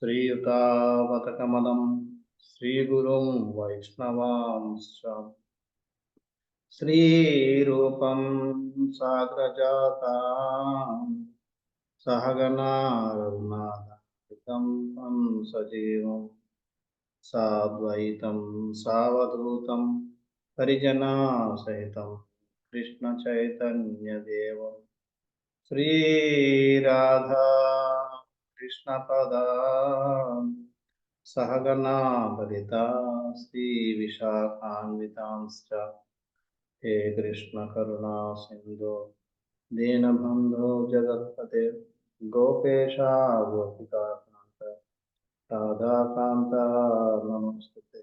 श्रीयुतावतकमलं श्रीगुरुं वैष्णवांश्च श्रीरूपं साग्रजातां सहगना रघुनाथान्वितं तं सजीवं साद्वैतं सावधूतं परिजनासहितं कृष्णचैतन्यदेवं श्रीराधा कृष्णपदां सहगना ललिता श्रीविशाखान्वितांश्च हे कृष्ण करुणा सिंधु दीनबंधो जगत्पते गोपेशा गोपिकान्त राधाकान्त नमोस्तुते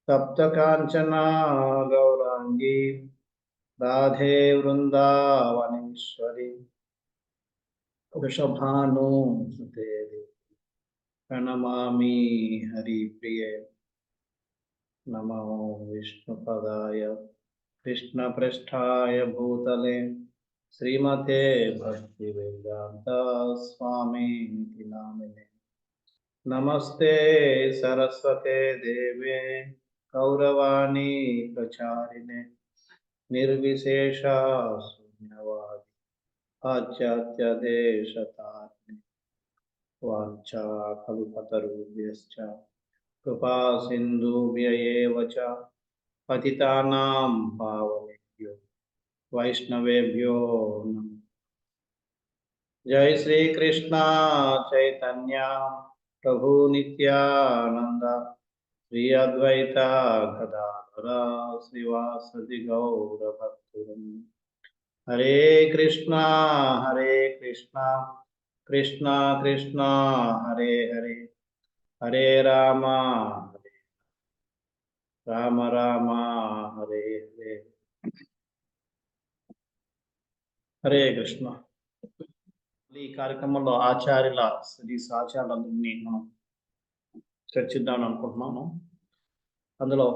तप्त कांचना गौरांगी राधे वृंदावनेश्वरी वृषभानुसुते प्रणमामि हरिप्रिये नमो विष्णुपदाय कृष्णपृष्ठाय भूतले श्रीमते भक्तिवेदांत स्वामी नामिने नमस्ते सरस्वते देवे गौरवाणी प्रचारिणे निर्विशेष शून्यवादी पाश्चात्यदेशतारिणे वाञ्छाकल्पतरुभ्यश्च कृपा सिन्धुभ्य एव च पतितानां पावनेभ्यो वैष्णवेभ्यो नमः। जय श्री कृष्ण चैतन्य प्रभु नित्यानंद श्री अद्वैता गदाधर श्रीवासदि गौर भक्तवृंद हरे कृष्णा कृष्णा कृष्णा हरे हरे हरे राम राम राम हरे हरे हरे कृष्ण। ఈ కార్యక్రమంలో ఆచార్యుల ఆచార్యులందరినీ మనం చర్చిద్దామని అనుకుంటున్నాను. అందులో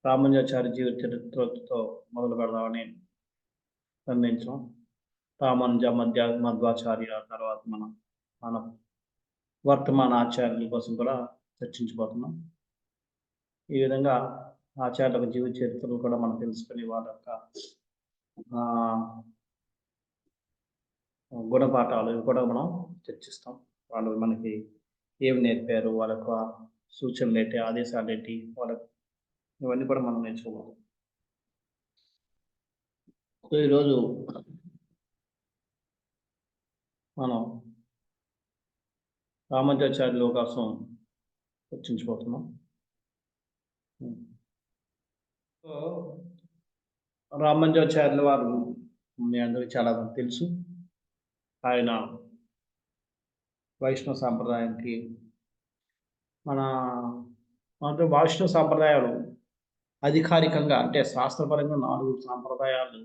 రామానుజాచార్య జీవిత చరిత్రతో మొదలు పెడదామని నిర్ణయించాం. రామానుజ మధ్వాచార్య తర్వాత మన వర్తమాన ఆచార్యుల కోసం కూడా చర్చించబోతున్నాం. ఈ విధంగా ఆచార్యుల జీవిత చరిత్రలు కూడా మనం తెలుసుకుని వాళ్ళ యొక్క గుణపాఠాలు ఇవి కూడా మనం చర్చిస్తాం. వాళ్ళు మనకి ఏమి నేర్పారు, వాళ్ళ యొక్క సూచనలు ఏంటి, ఆదేశాలు ఏంటి, ఇవన్నీ కూడా మనం నేర్చుకోవాలి. సో ఈరోజు మనం రామానుజాచార్యుల కోసం చర్చించబోతున్నాం. సో రామానుజాచార్యుల వారు మీ అందరికీ చాలా తెలుసు. ఆయన వైష్ణవ సాంప్రదాయానికి మన వైష్ణవ సాంప్రదాయాలు అధికారికంగా అంటే శాస్త్రపరంగా 4 సాంప్రదాయాలు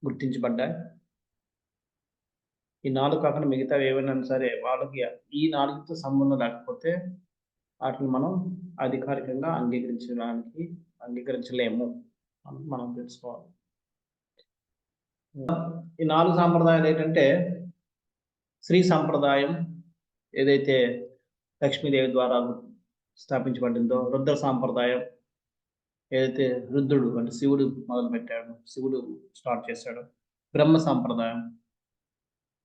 గుర్తించబడ్డాయి. ఈ 4 కాకుండా మిగతా ఏవైనా సరే వాళ్ళకి ఈ 4తో సంబంధం లేకపోతే వాటిని మనం అధికారికంగా అంగీకరించలేము అని మనం తెలుసుకోవాలి. ఈ 4 సాంప్రదాయాలు ఏంటంటే శ్రీ సాంప్రదాయం ఏదైతే లక్ష్మీదేవి ద్వారా స్థాపించబడిందో, రుద్ర సాంప్రదాయం ఏదైతే రుద్రుడు అంటే శివుడు మొదలుపెట్టాడు, శివుడు స్టార్ట్ చేశాడు. బ్రహ్మ సాంప్రదాయం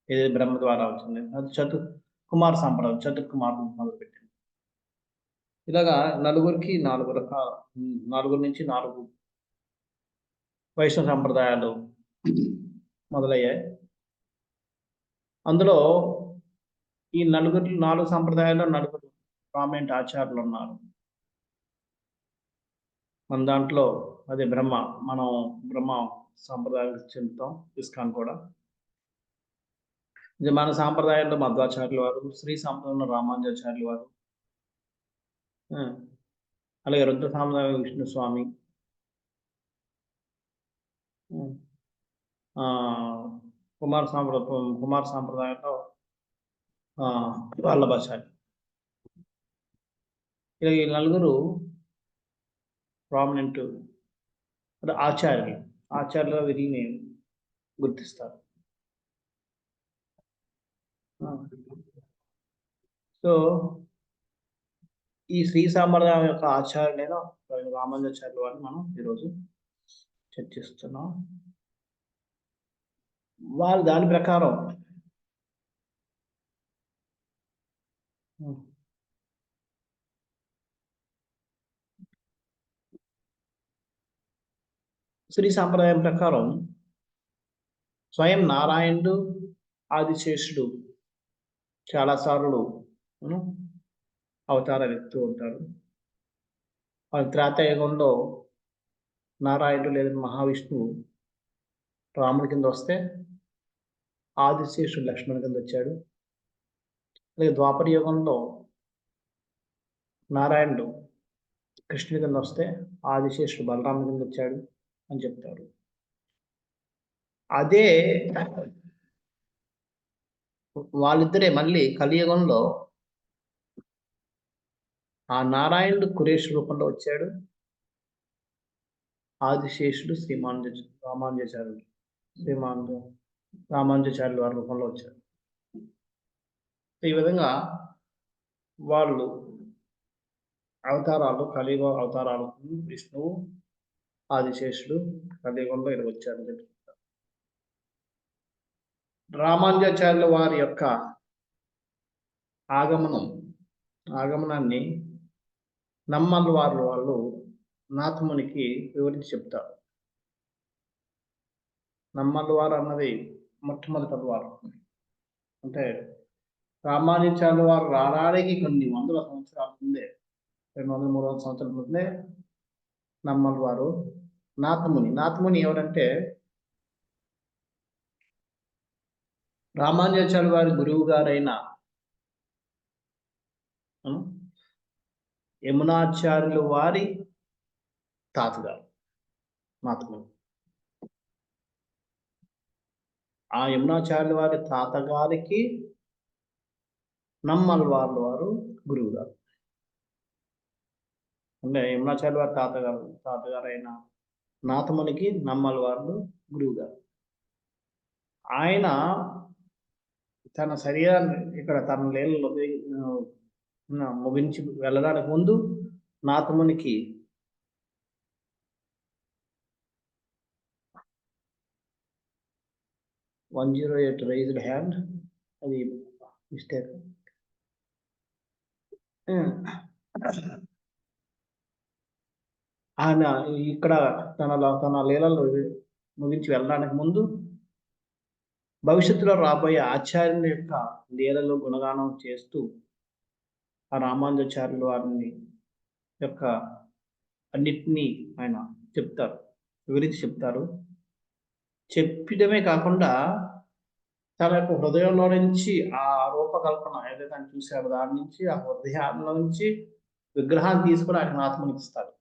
ఏదైతే బ్రహ్మ ద్వారా వచ్చింది, అది కుమార సాంప్రదాయం చతుర్కుమారుడు మొదలుపెట్టింది. ఇలాగా నలుగురికి 4 నుంచి 4 వైష్ణవ సాంప్రదాయాలు మొదలయ్యాయి. అందులో ఈ 4 సాంప్రదాయాల్లో 4 ప్రామినెంట్ ఆచార్యులు ఉన్నారు. మన దాంట్లో అదే మనం బ్రహ్మ సాంప్రదాయానికి చెందుతాం. ఇస్కాన్ కూడా మన సాంప్రదాయాల్లో మధ్వాచార్యుల వారు, శ్రీ సాంప్రదాయంలో రామానుజాచార్యుల వారు, అలాగే రుద్ర సాంప్రదాయం విష్ణు స్వామి, కుమార సాంప్రదాయంలో వల్లభాచార్య. ఇలా ఈ 4 ప్రామినెంట్ ఆచార్యులు వీరిని గుర్తిస్తారు. సో ఈ శ్రీ సాంప్రదాయం యొక్క ఆచార్యులైన రామానుజాచార్యుల వారిని మనం ఈరోజు చర్చిస్తున్నాం. వారు దాని ప్రకారం శ్రీ సాంప్రదాయం ప్రకారం స్వయం నారాయణుడు ఆదిశేషుడు చాలాసార్లు అవతారాలు ఎత్తూ ఉంటారు. త్రేతాయుగంలో నారాయణుడు లేదా మహావిష్ణువు రాముడి కింద వస్తే ఆదిశేషుడు లక్ష్మణుడి కింద వచ్చాడు. అలాగే ద్వాపర యుగంలో నారాయణుడు కృష్ణుడి కింద వస్తే ఆదిశేషుడు బలరాముడి కింద వచ్చాడు అని చెప్తారు. అదే వాళ్ళిద్దరే మళ్ళీ కలియుగంలో ఆ నారాయణుడు కురేష్ రూపంలో వచ్చాడు. ఆదిశేషుడు రామానుజాచార్యులు వారి రూపంలో వచ్చారు. ఈ విధంగా వాళ్ళు అవతారాలు కలియుగ అవతారాలు విష్ణువు ఆదిశేషుడు కలియుగంలో ఇలా వచ్చారని చెప్తారు. రామానుజాచార్యుల వారి యొక్క ఆగమనాన్ని నమ్మల్ వాళ్ళు నాథమునికి వివరించి చెప్తారు. నమ్మల్ వారు అన్నది మొట్టమొదటి వారు, అంటే రామానుజాచార్యుల వారు రావడానికి కొన్ని వందల సంవత్సరాల ముందే, 200-300 సంవత్సరాల ముందే నమ్మల్ వారు నాథముని ఎవరంటే రామానుజాచార్యుల వారి గురువు గారైన యమునాచార్యుల వారి తాతగారు నాథముని. ఆ యమునాచార్యుల వారి తాతగారికి నమ్మల్ వారు గురువు గారు. అంటే యమునాచార్యుల వారి తాతగారైన నాథమునికి నమ్మల్ వారు గురువు గారు. ఆయన తన శరీరాన్ని ఇక్కడ తన లీలలో ముగించి వెళ్ళడానికి ముందు నాథమునికి "108 raised hand" అది మిస్టేక్. ఆయన ఇక్కడ తన లీలలో ముగించి వెళ్ళడానికి ముందు భవిష్యత్తులో రాబోయే ఆచార్యుల యొక్క లీలలో గుణగానం చేస్తూ ఆ రామానుజాచార్యుల వారిని యొక్క అన్నిటినీ ఆయన వివరించి చెప్తారు. చెప్పడమే కాకుండా తన యొక్క హృదయంలో నుంచి ఆ రూపకల్పన ఏదైతే ఆయన చూశాడో దాని నుంచి ఆ హృదయంలో నుంచి విగ్రహాన్ని తీసుకుని ఆయన నాథమునికి ఇస్తారు.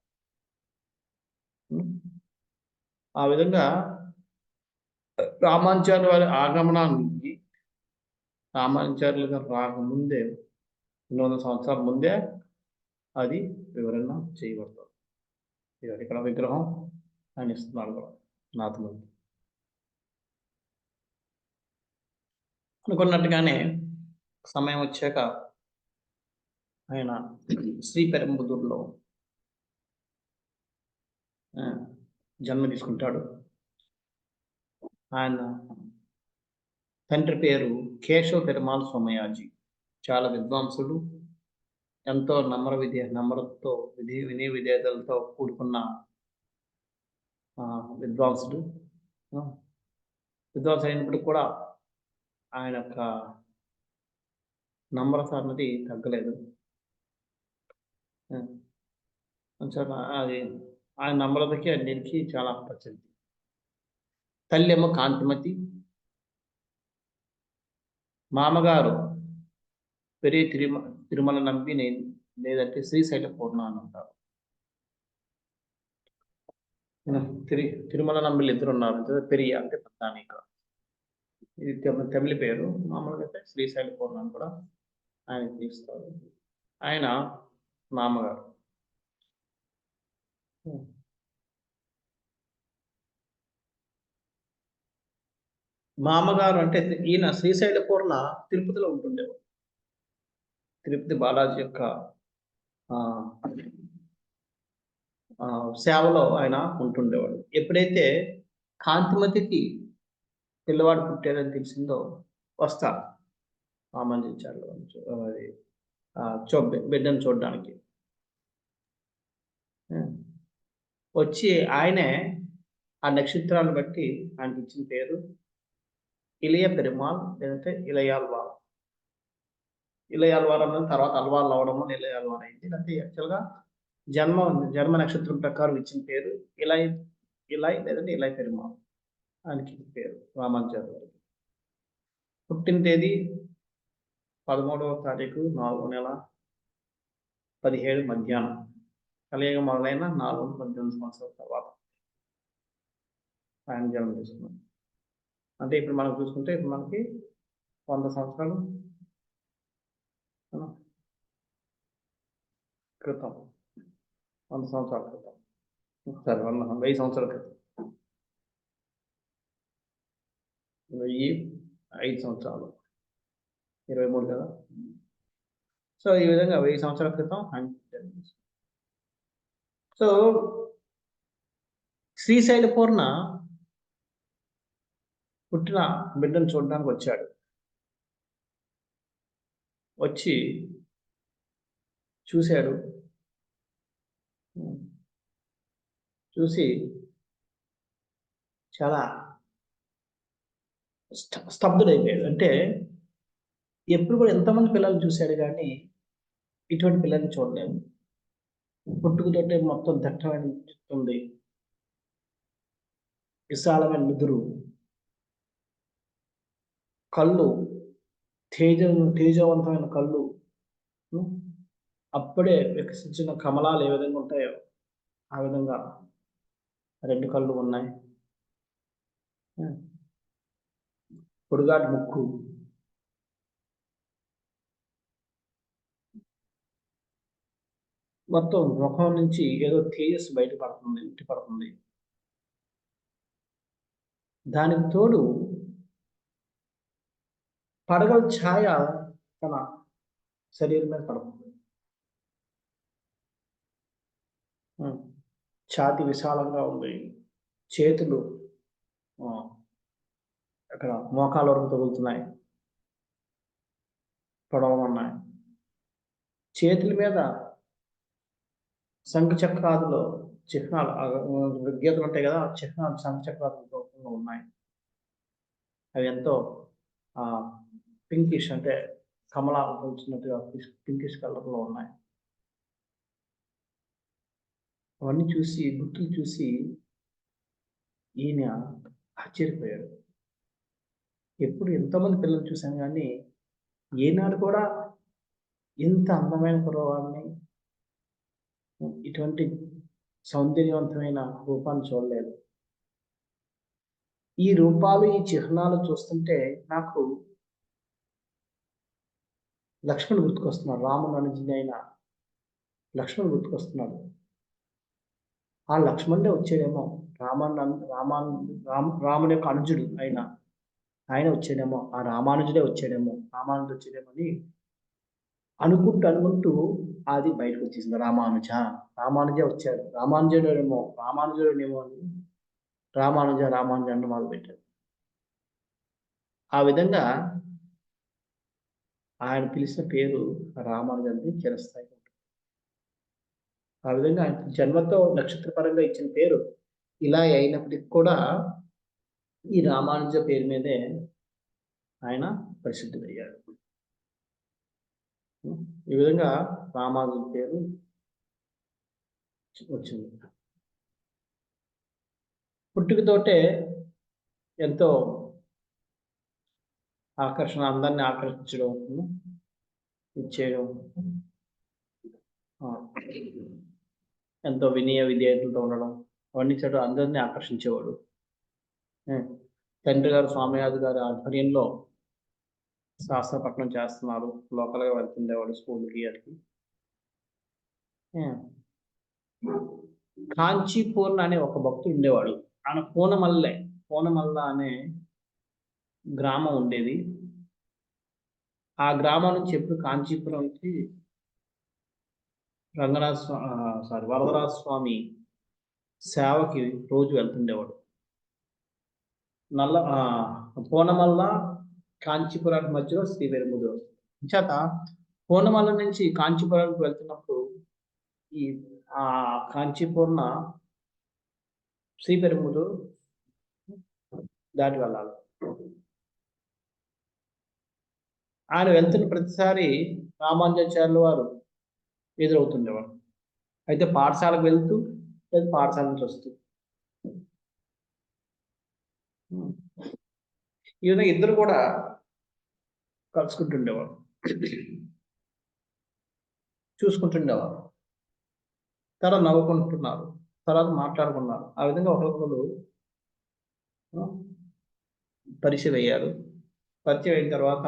ఆ విధంగా రామానుజాచార్యుల వారి ఆగమనానికి రామానుజాచార్యుల గారు రాకముందే 200 సంవత్సరాల ముందే అది వివరణ చేయబడతారు. ఇక్కడ విగ్రహం ఆయన ఇస్తున్నారు కూడా నాథముని. అనుకున్నట్టుగానే సమయం వచ్చాక ఆయన శ్రీపెరంబుదూరులో జన్మ తీసుకుంటాడు. ఆయన తండ్రి పేరు కేశవ పెరుమాళ్ సోమయాజీ. చాలా విద్వాంసుడు, ఎంతో నమ్రతతో వినయ విధేయతలతో కూడుకున్న విద్వాంసుడు అయినప్పుడు కూడా ఆయన యొక్క నమ్రత అన్నది తగ్గలేదు. అది ఆయన నమ్రతకి అన్నిటికీ చాలా ప్రసిద్ధి. తల్లి ఏమో కాంతిమతి, మామగారు పెరియ తిరుమల నంబి లేదంటే శ్రీశైల పూర్ణ అని అంటారు. తిరుమల నంబిలు ఇద్దరు ఉన్నారు. పెరియ అంటే పెద్దానిక, ఇది తమిళ పేరు. మామూలుగా అయితే శ్రీశైల పూర్ణ అని కూడా ఆయన తీస్తారు. ఆయన మామగారు. మామగారు అంటే ఈయన శ్రీశైల పూర్ణ తిరుపతిలో ఉంటుండేవాడు. తిరుపతి బాలాజీ యొక్క ఆహ్, సేవలో ఆయన ఉంటుండేవాడు. ఎప్పుడైతే కాంతిమతికి పిల్లవాడు పుట్టాడని తెలిసిందో వస్తారు రామానుజాచార్యులు వారు అది బిడ్డను చూడ్డానికి. హ్మ్. వచ్చి ఆయనే ఆ నక్షత్రాన్ని బట్టి ఆయనకిచ్చిన పేరు ఇళయ పెరుమాళ్ లేదంటే ఇళయాల్వార్. ఇళయాల్వార్ అన్నది తర్వాత అల్వార్ అవ్వడం వల్ల ఇళయాల్వార్ అయింది. లేకపోతే యాక్చువల్‌గా జన్మ జన్మ నక్షత్రం ప్రకారం ఇచ్చిన పేరు ఇలై ఇలై లేదంటే ఇలై పెరుమాళ్. ఆయనకి పేరు రామానుజాచార్యులు వారికి. పుట్టిన తేదీ 13వ తారీఖు 4వ నెల 17 మధ్యాహ్నం. కలియుగం మొదలైన 418 సంవత్సరాల తర్వాత ఆయన జన్మ తీసుకున్నాడు. అంటే ఇప్పుడు మనం చూసుకుంటే ఇప్పుడు మనకి 100 సంవత్సరాలు క్రితం. 100 సంవత్సరాల క్రితం. సారీ 1000 సంవత్సరాల క్రితం. 1005 సంవత్సరాలు. 23 కదా! సో, ఈ విధంగా 1000 సంవత్సరాల క్రితం ఆయన జన్మించారు. సో, శ్రీశైల పూర్ణ పుట్టిన బిడ్డను చూడడానికి వచ్చాడు. వచ్చి చూసాడు. చూసి చాలా స్తబ్దుడైపోయాడు. అంటే ఎప్పుడు కూడా ఎంతమంది పిల్లల్ని చూసాడు గానీ, ఇటువంటి పిల్లల్ని చూడలేదు. పుట్టుకతోటే మొత్తం దట్టమైన జుట్టు ఉంది. విశాలమైన నుదురు. కళ్ళు తేజవంతమైన కళ్ళు. హ్మ్. అప్పుడే వికసించిన కమలాలు ఏ విధంగా ఉంటాయో, ఆ విధంగా 2 కళ్ళు ఉన్నాయి. హ్మ్. పొడుగాటి ముక్కు. మొత్తం ముఖం నుంచి ఏదో తేజస్సు ఉట్టిపడుతుంది. దానికి తోడు పడగల ఛాయ తన శరీరం మీద పడుతుంది. ఛాతీ విశాలంగా ఉంది. చేతులు అక్కడ మోకాళ్ళ వరకు తగులుతున్నాయి. పొడవుగున్నాయి. చేతుల మీద శంఖ చక్రాదులో చిహ్నాలు గీతలు ఉంటాయి కదా! ఆ చిహ్నాలు శంఖ చక్రాల రూపంలో ఉన్నాయి. అవి ఎంతో పింకిష్ అంటే కమలాలు పోల్చినట్టుగా పింకిష్ కలర్‌లో ఉన్నాయి. అవన్నీ చూసి గుర్తులు చూసి ఈయన ఆశ్చర్యపోయాడు. ఎప్పుడు ఎంతోమంది పిల్లల్ని చూసాను గానీ, ఏనాడు కూడా ఇంత అందమైన కుర్రవాడిని, ఇటువంటి సౌందర్యవంతమైన రూపాన్ని చూడలేదు. ఈ రూపాలు, ఈ చిహ్నాలు చూస్తుంటే నాకు లక్ష్మణుడు గుర్తుకొస్తున్నాడు. రాముని అనుజుడైన లక్ష్మణుడు గుర్తుకొస్తున్నాడు. ఆ లక్ష్మణుడే వచ్చాడేమో రాముని యొక్క అనుజుడు ఆయన వచ్చాడేమో, ఆ రామానుజుడే వచ్చాడేమో అని అనుకుంటూ అది బయటకొచ్చేసింది. రామానుజే వచ్చాడు. రామానుజుడేమో అని రామానుజ అని మొదలుపెట్టాడు. ఆ విధంగా ఆయన పిలిచిన పేరు రామానుజ అనేది చిరస్థాయి ఉంటుంది. ఆ విధంగా ఆయన జన్మతో నక్షత్రపరంగా ఇచ్చిన పేరు ఇలా అయినప్పటికి కూడా ఈ రామానుజ పేరు మీదే ఆయన ప్రసిద్ధుడయ్యాడు. ఈ విధంగా రామానుజ పేరు వచ్చింది. పుట్టుకతోటే ఎంతో అందరిని ఆకర్షించడం, ఇచ్చేయడం, ఎంతో వినయ విధేయతలతో ఉండడం, అవన్నీ అందరిని ఆకర్షించేవాడు. తండ్రి గారు స్వామినాథన్ గారి ఆధ్వర్యంలో శాస్త్రపట్నం చేస్తున్నారు. లోకల్‌గా వెళ్తుండేవాడు స్కూల్‌కి ఆటికి. కాంచీపూర్ణ అనే ఒక భక్తుడు ఉండేవాడు. ఆయన పూనమల్ల అనే గ్రామం ఉండేది. ఆ గ్రామం నుంచి ఎప్పుడు కాంచీపురంకి వరదరాజ స్వామి సేవకి రోజు వెళ్తుండేవాడు. పూనమల్ల కాంచీపురానికి మధ్యలో శ్రీపెరుంబుదూర్. చేత పూనమల్ల నుంచి కాంచీపురానికి వెళ్తున్నప్పుడు ఈ కాంచీపురం శ్రీపెరుంబుదూర్ దాటి వెళ్ళాలి. ఆయన వెళ్తున్న ప్రతిసారి రామానుజాచార్యుల వారు ఎదురవుతుండేవాడు. అయితే పాఠశాలకు వెళ్తూ లేదా పాఠశాల నుంచి వస్తూ ఈ విధంగా ఇద్దరు కూడా కలుసుకుంటుండేవారు, చూసుకుంటుండేవారు. తర్వాత నవ్వుకుంటున్నారు, తర్వాత మాట్లాడుకున్నారు. ఆ విధంగా ఒకరికొకరు పరిచయం అయ్యారు. పరిచయం అయిన తర్వాత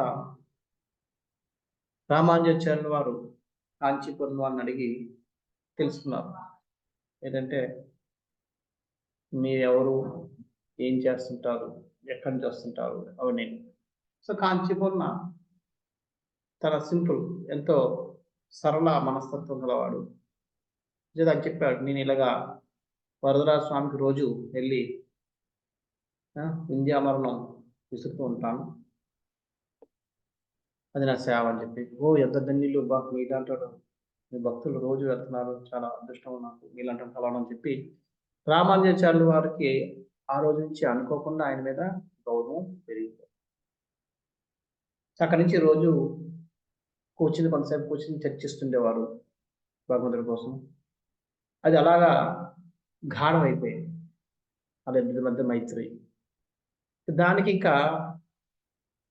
రామానుజాచార్యుల వారు కాంచీపురం వారిని అడిగి తెలుసుకున్నారు. ఏంటంటే మీరెవరు, ఏం చేస్తుంటారు, ఎక్కడి నుంచి వస్తుంటారు అవన్నీ. సో కాంచీపురం చాలా సింపుల్, ఎంతో సరళ మనస్తత్వం గలవాడు. అని చెప్పాడు, నేను ఇలాగా వరదరాజ స్వామికి రోజు వెళ్ళి వింధ్యామరణం విసురుతూ ఉంటాను, అది నా సేవ అని చెప్పి. ఎంత ధన్యులు మీలాంటాడు, మీ భక్తులు రోజు వెళ్తున్నారు, చాలా అదృష్టం నాకు మీలాంటి కలవడం అని చెప్పి రామానుజాచార్యుల వారికి ఆ రోజు నుంచి అనుకోకుండా ఆయన మీద గౌరవం పెరిగిపోయింది. అక్కడి నుంచి రోజు కొంతసేపు కూర్చుని చర్చిస్తుండేవారు భగవంతుడి కోసం. అది అలాగా గాఢం అయిపోయింది వాళ్ళిద్దరి మధ్య మైత్రి. దానికి ఇంకా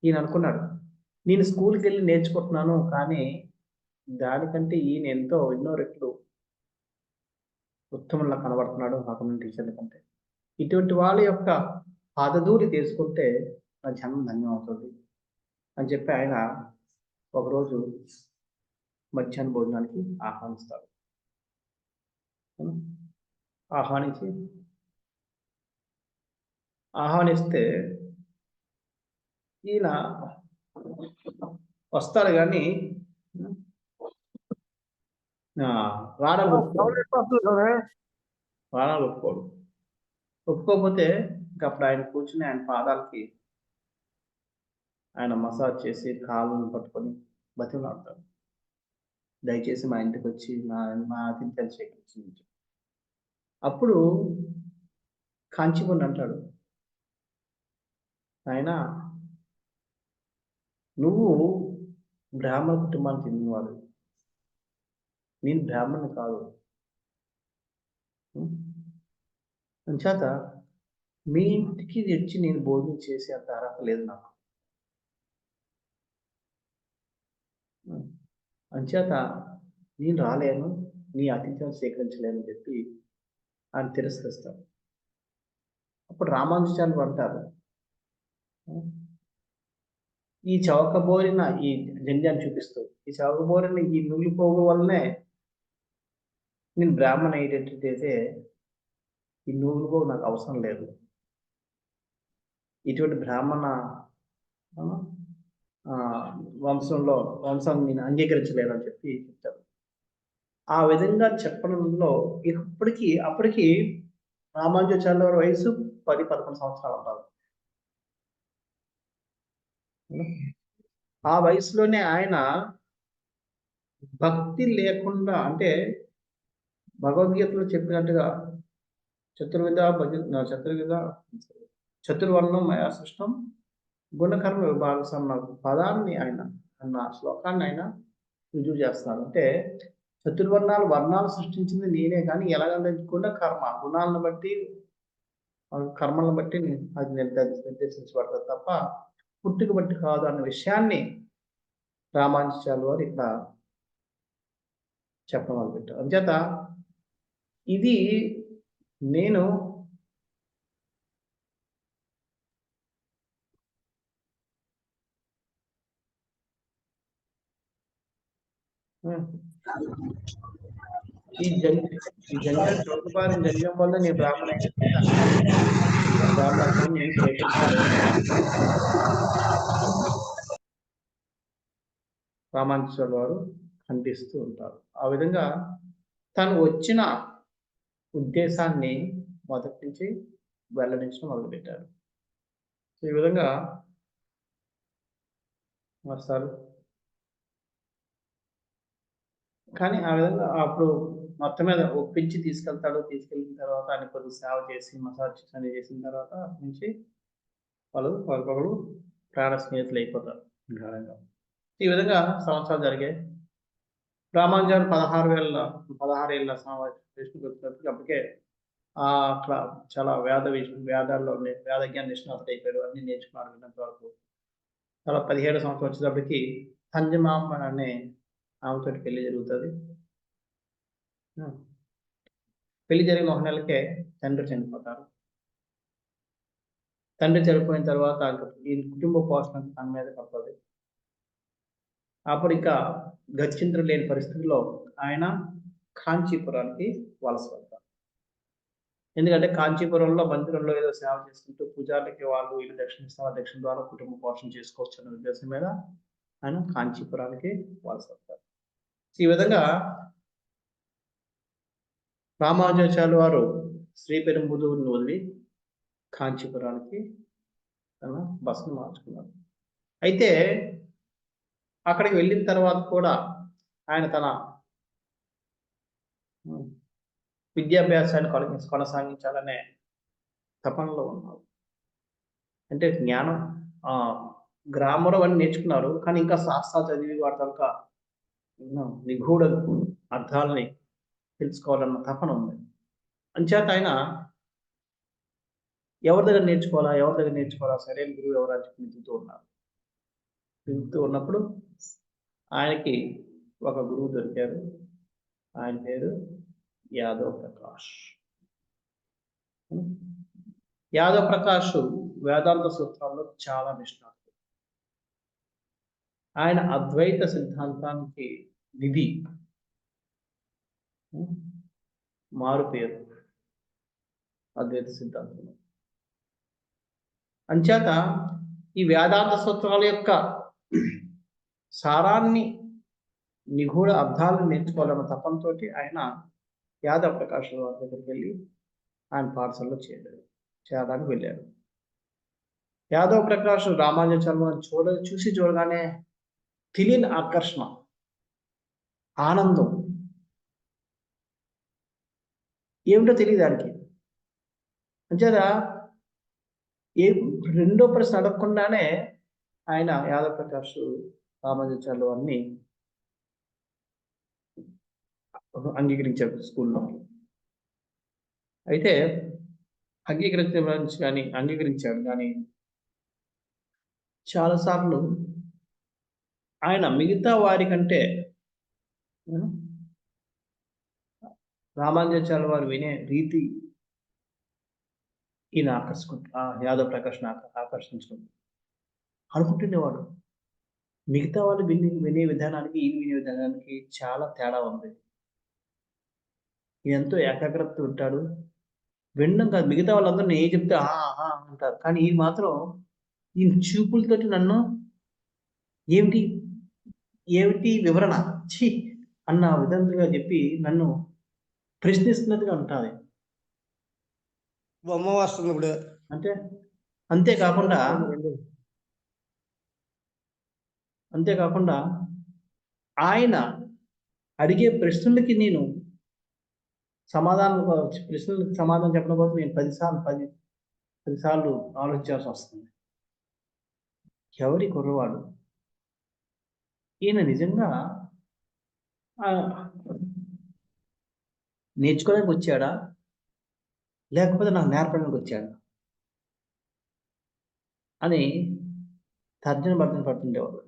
ఈయన అనుకున్నాడు, నేను స్కూల్కి వెళ్ళి నేర్చుకుంటున్నాను, కానీ దానికంటే ఈయన ఎన్నో రెట్లు ఉత్తమంలా కనబడుతున్నాడు నాకున్న టీచర్ల కంటే. ఇటువంటి వాళ్ళ యొక్క పాదధూళి తీసుకుంటే నా జన్మ ధన్యం అవుతుంది అని చెప్పి ఆయన ఒకరోజు మధ్యాహ్న భోజనానికి ఆహ్వానిస్తాడు. ఆహ్వానిస్తే ఈయన వస్తాడు కానీ ప్రాణాలు ఒప్పుకోకపోతే అప్పుడు ఆయన కూర్చుని ఆయన పాదాలకి ఆయన మసాజ్ చేసి కాళ్ళను పట్టుకొని బతిమలాడతాడు, దయచేసి మా ఇంటికి వచ్చి మా ఆతిథ్యాలు స్వీకరించింది. అప్పుడు కాంచీపురం అంటాడు, ఆయన నువ్వు బ్రాహ్మణ కుటుంబానికి చెందినవాడు, నేను బ్రాహ్మణుని కాదు. అంచేత మీ ఇంటికి వచ్చి నేను భోజనం చేసే అంత అర్హత లేదు నాకు. అంచేత నేను రాలేను, నీ ఆతిథ్యం స్వీకరించలేని చెప్పి ఆయన తిరస్కరిస్తాడు. అప్పుడు రామానుజాచార్యులు అంటారు, ఈ చౌకబోరిన ఈ జంధ్యాన్ని చూపిస్తూ, ఈ చౌకబోరిన ఈ నులిపోగు వల్లనే నేను బ్రాహ్మణ ఐడెంటిటీ అయితే ఈ నువ్వులు నాకు అవసరం లేదు, ఇటువంటి బ్రాహ్మణ వంశాన్ని నేను అంగీకరించలేను అని చెప్పి చెప్తారు. ఆ విధంగా చెప్పడంలో అప్పటికి రామానుజాచార్యుల వారి వయసు 10-11 సంవత్సరాలు ఉంటారు. ఆ వయసులోనే ఆయన భక్తి లేకుండా, అంటే భగవద్గీతలో చెప్పినట్టుగా చతుర్వర్ణం మయా సృష్టం గుణకర్మ విభాగం పదాన్ని ఆయన శ్లోకాన్ని ఆయన రుజువు చేస్తున్నారు. అంటే వర్ణాలు సృష్టించింది నేనే, కానీ ఎలాగకుండా గుణాలను బట్టి కర్మలను బట్టి అది నిర్దేశించబడుతుంది తప్ప పుట్టుక బట్టి కాదు అన్న విషయాన్ని రామానుజాచార్యుల వారు ఇక్కడ చెప్పడం మొదలుపెట్టారు. అంచేత ఇది నేను ఈ జంగం వల్ల నేను బ్రాహ్మణ బ్రాహ్మణత్వాన్ని స్వీకరించలేదు రామానుజాచార్యుల వారు ఖండిస్తూ ఉంటారు. ఆ విధంగా తను వచ్చిన ఉద్దేశాన్ని మొదటి నుంచి వెల్లడించడం మొదలుపెట్టారు. ఈ విధంగా వస్తారు. కానీ ఆ విధంగా అప్పుడు మొత్తం మీద ఒప్పించి తీసుకెళ్తాడు. తీసుకెళ్ళిన తర్వాత ఆయన కొద్దిగా సేవ చేసి, మసాజ్ అన్నీ చేసిన తర్వాత అక్కడి నుంచి ఒకరికొకరు ప్రాణ స్నేహితులైపోతారు గాఢంగా. ఈ విధంగా సంవత్సరాలు జరిగాయి. రామానుజాచార్యులు 16 ఏళ్ల వయసుకి వచ్చినప్పటికి అప్పటికే అక్కడ చాలా వేదాల్లో వేద జ్ఞాన నిష్ణాతుడు అయిపోయాడు. అన్నీ నేర్చుకున్నాడు విన్నంత వరకు. తర్వాత 17 సంవత్సరం వచ్చేటప్పటికి తంజమాంబ అనే ఆమెతోటి పెళ్లి జరుగుతుంది. పెళ్లి జరిగిన 1 నెలకే తండ్రి చనిపోతారు. తండ్రి చనిపోయిన తర్వాత ఈ కుటుంబ పోషణ తన మీద పడుతుంది. అప్పుడు ఇంకా గత్యంతరం లేని పరిస్థితుల్లో ఆయన కాంచీపురానికి వలస వెళ్తారు. ఎందుకంటే కాంచీపురంలో మందిరంలో ఏదో సేవ చేసుకుంటూ పూజారికి వాళ్ళు వీళ్ళు దక్షిణ ఇస్తారు. దక్షిణ ద్వారా కుటుంబ పోషణ చేసుకోవచ్చు అనే ఉద్దేశం మీద ఆయన కాంచీపురానికి వలస వెళ్తారు. ఈ విధంగా రామానుజాచార్యుల వారు శ్రీపెరుంబుదూరుని వదిలి కాంచీపురానికి తన బసను మార్చుకున్నారు. అయితే అక్కడికి వెళ్ళిన తర్వాత కూడా ఆయన తన విద్యాభ్యాసాన్ని కొనసాగించాలనే తపనలో ఉన్నారు. అంటే జ్ఞానం గ్రామర్ అవన్నీ నేర్చుకున్నారు. కానీ ఇంకా శాస్త్రాలు చదివి వాటి తాలూకా నిగూఢ అర్థాలని తెలుసుకోవాలన్న తపన ఉంది. అంచేత ఆయన ఎవరి దగ్గర నేర్చుకోవాలా సరైన గురువు ఎవరని చెప్పి వెతుకుతూ ఉన్నప్పుడు ఆయనకి ఒక గురువు దొరికారు. ఆయన పేరు యాదవ్ ప్రకాష్. యాదవ్ ప్రకాష్ వేదాంత సూత్రాల్లో చాలా నిష్ణాతుడు. ఆయన అద్వైత సిద్ధాంతానికి నిధి, మారు పేరు అద్వైత సిద్ధాంతం. అంచేత ఈ వేదాంత సూత్రాల యొక్క సారాన్ని నిగూఢ అర్థాలను నేర్చుకోవాలన్న తపంతో ఆయన యాదవ్ ప్రకాష్ వారి దగ్గరికి వెళ్ళి ఆయన పాఠశాలలో చేరడానికి వెళ్ళారు. యాదవ్ ప్రకాష్ రామానుజాచార్యులను చూడగానే తెలియని ఆకర్షణ, ఆనందం ఏమిటో తెలియదు దానికి. అంచేత రెండో ప్రశ్న అడగకుండానే ఆయన యాదవ్ ప్రకాష్ రామానుజాచార్యుల వారిని అంగీకరించాడు స్కూల్లో. అయితే అంగీకరించాడు కానీ చాలాసార్లు ఆయన మిగతా వారి కంటే రామానుజాచార్యుల వారు వినే రీతి ఈయన యాదవ్ ప్రకాష్ ఆకర్షించుకుంది అనుకుంటుండేవాడు. మిగతా వాళ్ళు వినే విధానానికి ఈయన వినే విధానానికి చాలా తేడా ఉంది. ఎంతో ఏకాగ్రత ఉంటాడు. వినడం కాదు, మిగతా వాళ్ళందరూ నేను ఏం చెప్తే అంటారు. కానీ ఈయన మాత్రం ఈయన చూపులతోటి నన్ను ఏమిటి వివరణ అన్న విధంగా చెప్పి నన్ను ప్రశ్నిస్తున్నట్టుగా ఉంటుంది. బొమ్మ వస్తుంది ఇప్పుడు. అంతేకాకుండా ఆయన అడిగే ప్రశ్నలకి నేను సమాధానం చెప్పడం కోసం నేను 10 సార్లు ఆలోచించాల్సి వస్తుంది. ఎవరి కుర్రవాడు ఈయన నిజంగా నేర్చుకోవడానికి వచ్చాడా లేకపోతే నాకు నేర్పడానికి వచ్చాడా అని తర్జన భర్జన పడుతుండేవాడు.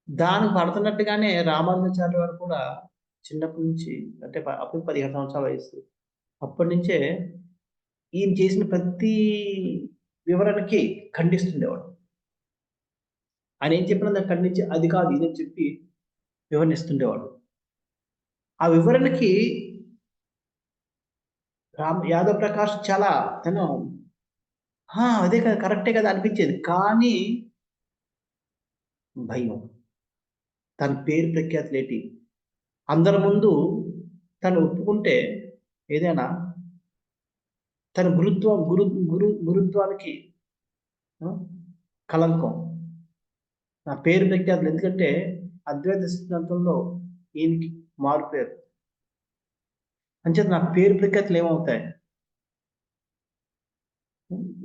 దానికి పడుతున్నట్టుగానే రామానుజాచార్యుల వారు కూడా చిన్నప్పటి నుంచి, అంటే అప్పుడు 17 సంవత్సరాల వయసు, అప్పటి నుంచే ఈయన చేసిన ప్రతి వివరణకి ఖండిస్తుండేవాడు. ఆయన ఏం చెప్పినా దాన్ని ఖండించి అది కాదు ఇదని చెప్పి వివరణిస్తుండేవాడు. ఆ వివరణకి యాదవ్ ప్రకాష్ చాలా అదే కదా, కరెక్టే కదా అనిపించేది. కానీ భయం. తన పేరు ప్రఖ్యాతులేటి, అందరి ముందు తను ఒప్పుకుంటే ఏదైనా తన గురుత్వానికి ఆ! కళంకం. నా పేరు ప్రఖ్యాతులు, ఎందుకంటే అద్వైత సిద్ధాంతంలో ఈయనకి మారుపేరు. అంచేత నా పేరు ప్రఖ్యాతులు ఏమవుతాయి?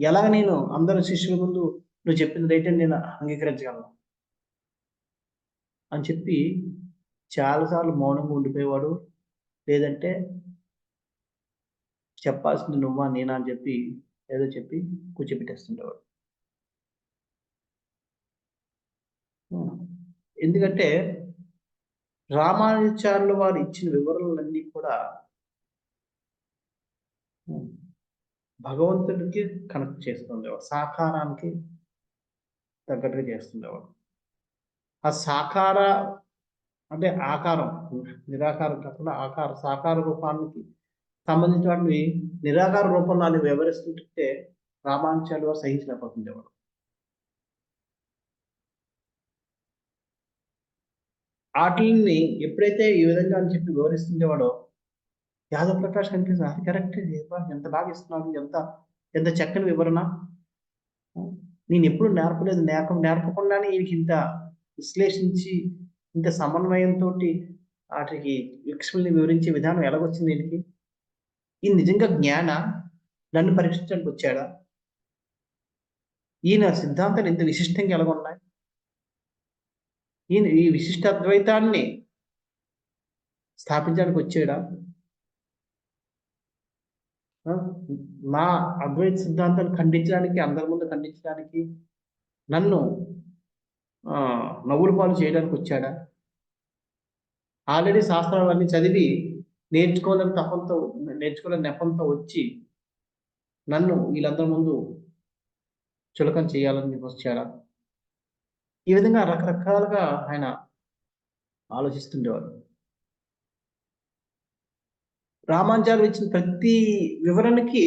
ఎలాగ నేను అందరి శిష్యుల ముందు నువ్వు చెప్పింది రైట్ అని నేను అంగీకరించగలను అని చెప్పి చాలా సార్లు మౌనంగా ఉండిపోయేవాడు. లేదంటే చెప్పాల్సింది నువ్వా నేనా అని చెప్పి ఏదో చెప్పి కూర్చోబెట్టేస్తుండేవాడు. ఎందుకంటే రామానుజాచార్యుల వారు ఇచ్చిన వివరణలన్నీ కూడా భగవంతుడికి కనెక్ట్ చేస్తుండేవాడు. సాకారానికి తగ్గట్టుగా చేస్తుండేవాడు. ఆ సాకార అంటే ఆకారం, నిరాకారం కాకుండా సాకార రూపానికి సంబంధించినటువంటి నిరాకార రూపంలో అది వివరిస్తుంటే రామానుజాచార్యుల వారు సహించలేకపోతుండేవాడు. ఆటిల్ని ఎప్పుడైతే ఈ విధంగా అని చెప్పి వివరిస్తుండేవాడో యాదవ్ ప్రకాష్ కనిపిస్తుంది. అది కరెక్టే, ఎంత బాగా ఇస్తున్నాడు, ఎంత చక్కని వివరణ. నేనెప్పుడు నేర్పలేదు. నేర్పకుండానే ఈయనకి ఇంత విశ్లేషించి, ఇంత సమన్వయంతోటి ఆటికి ఎక్స్‌ప్లెయిన్ వివరించే విధానం ఎలాగొచ్చింది ఈయనకి? ఈయన నిజంగా జ్ఞానా? నన్ను పరీక్షించడానికి వచ్చాడా? ఈయన సిద్ధాంతాలు ఇంత విశిష్టంగా ఎలాగున్నాయి? ఈయన ఈ విశిష్ట అద్వైతాన్ని స్థాపించడానికి వచ్చాడా? ఆ! నా అద్వైత సిద్ధాంతాన్ని ఖండించడానికి, అందరి ముందు ఖండించడానికి, నన్ను నవ్వుల పాలు చేయడానికొచ్చాడా? ఆల్రెడీ శాస్త్రాలన్నీ చదివి నేర్చుకోవాలని నెపంతో వచ్చి నన్ను వీళ్ళందరి ముందు చులకన చేయాలని వచ్చాడా? ఈ విధంగా రకరకాలుగా ఆయన ఆలోచిస్తుండేవాడు. రామానుజాచార్యులు ఇచ్చిన ప్రతి వివరణకి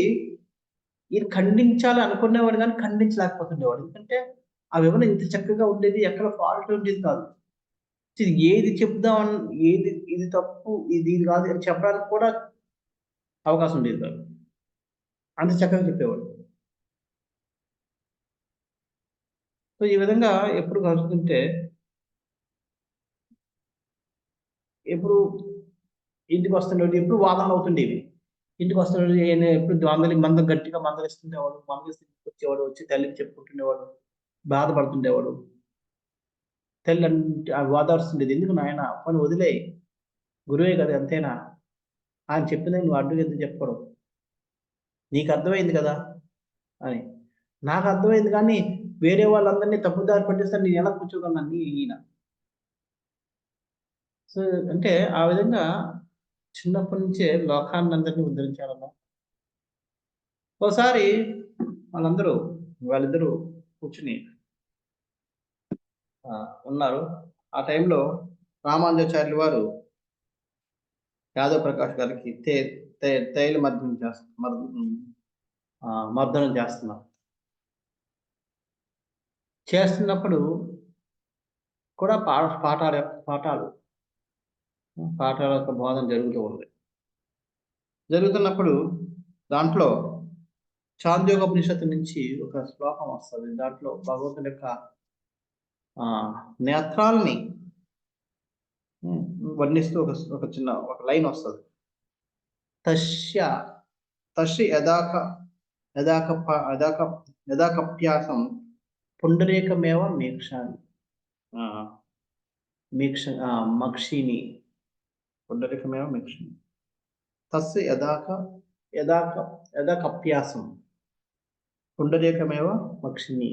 ఈయన ఖండించాలి అనుకునేవాడు గానీ ఖండించలేకపోతుండేవాడు. ఎందుకంటే ఆ వివరణ ఇంత చక్కగా ఉండేది. ఎక్కడ ఫాల్ట్ ఉండేది కాదు. ఏది చెప్దాం, ఇది తప్పు, ఇది కాదు అని చెప్పడానికి కూడా అవకాశం ఉండేది కాదు. అంత చక్కగా చెప్పేవాడు. సో, ఈ విధంగా ఎప్పుడు కలుస్తుంటే ఎప్పుడు ఇంటికొస్తుండేవాడు. ఎప్పుడు వాదనలవుతుండేవి. ఇంటికొస్తున్నాడు ఈయన ఎప్పుడు గట్టిగా మందలిస్తుండేవాడు. మందలిస్తే ఇంటికొచ్చేవాడు. వచ్చి తల్లికి చెప్పుకుంటుండేవాడు. బాధపడుతుండేవాడు. తల్లి ఓదారుస్తుండేది. "ఎందుకు నాయనా పోనీ వదిలేయి. గురువే కదా ఎంతైనా. ఆయన చెప్పింది నువ్వు అడ్డుగా ఎందుకు చెప్పడం? నీకు అర్థమైంది కదా!" అని. నాకు అర్థమైంది కానీ వేరే వాళ్ళందరిని తప్పుదారి పట్టిస్తే నేను ఎలా కూర్చోగలను ఈయన. సో, అంటే ఆ విధంగా చిన్నప్పటి నుంచే లోకాన్నందరిని ఉద్ధరించాలన్న. ఓసారి వాళ్ళిద్దరూ కూర్చొని ఉన్నారు. ఆ టైంలో రామానుజాచార్యులు వారు యాదవ్ ప్రకాష్ గారికి తే తే తైల మర్దనం చేస్ మర్ మర్దనం చేస్తున్నారు. చేస్తున్నప్పుడు కూడా పాఠాల యొక్క బోధన జరుగుతూ ఉంది. జరుగుతున్నప్పుడు దాంట్లో చాంద్యోగోపనిషత్తు నుంచి ఒక శ్లోకం వస్తది. దాంట్లో భగవంతుని యొక్క నేత్రాల్ని వర్ణిస్తూ ఒక లైన్ వస్తది. తస్య తస్య యదాకప్యాసం పుండరీకమేవ మీక్షామి. ఆ! మక్షిని పుండరీకమేవ మక్షిని. తస్య యదాక యదాకప్యాసం పుండరీకమేవ మక్షిని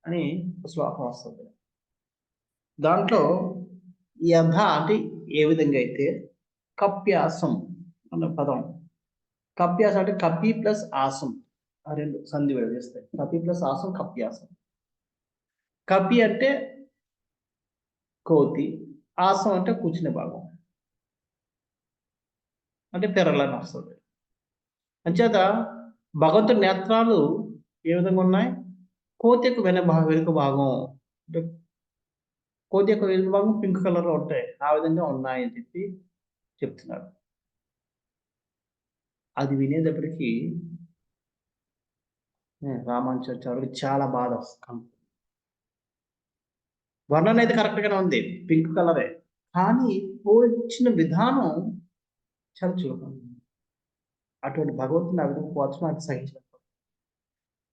అని ఒక శ్లోకం వస్తది. దాంట్లో యథ అంటే ఏ విధంగా అయితే, కప్యాసం అన్న పదం. కప్యాసం అంటే కపి ప్లస్ ఆసం. ఆ 2 సంధి విడదీస్తాయి. కపి ప్లస్ ఆసం కప్యాసం. కపి అంటే కోతి, ఆసం అంటే కూర్చునే భాగం. అంటే పెరలని వస్తది. అంచేత భగవంతుడి నేత్రాలు ఏ విధంగా ఉన్నాయి? కోతి యొక్క వెనుక భాగం అంటే కోతి యొక్క వెనుక భాగం పింక్ కలర్‌లో ఉంటాయి. ఆ విధంగా ఉన్నాయని చెప్పి చెప్తున్నాడు. అది వినేటప్పటికి రామానుజాచార్యుడికి చాలా బాధ వర్ణన అయితే కరెక్ట్‌గానే ఉంది. పింక్ కలరే. కానీ పోల్చిన విధానం చాలా చులకన. అటువంటి భగవంతుడిని ఆ విధంగా పోల్చడం అది సహించలేకపోతున్నాను.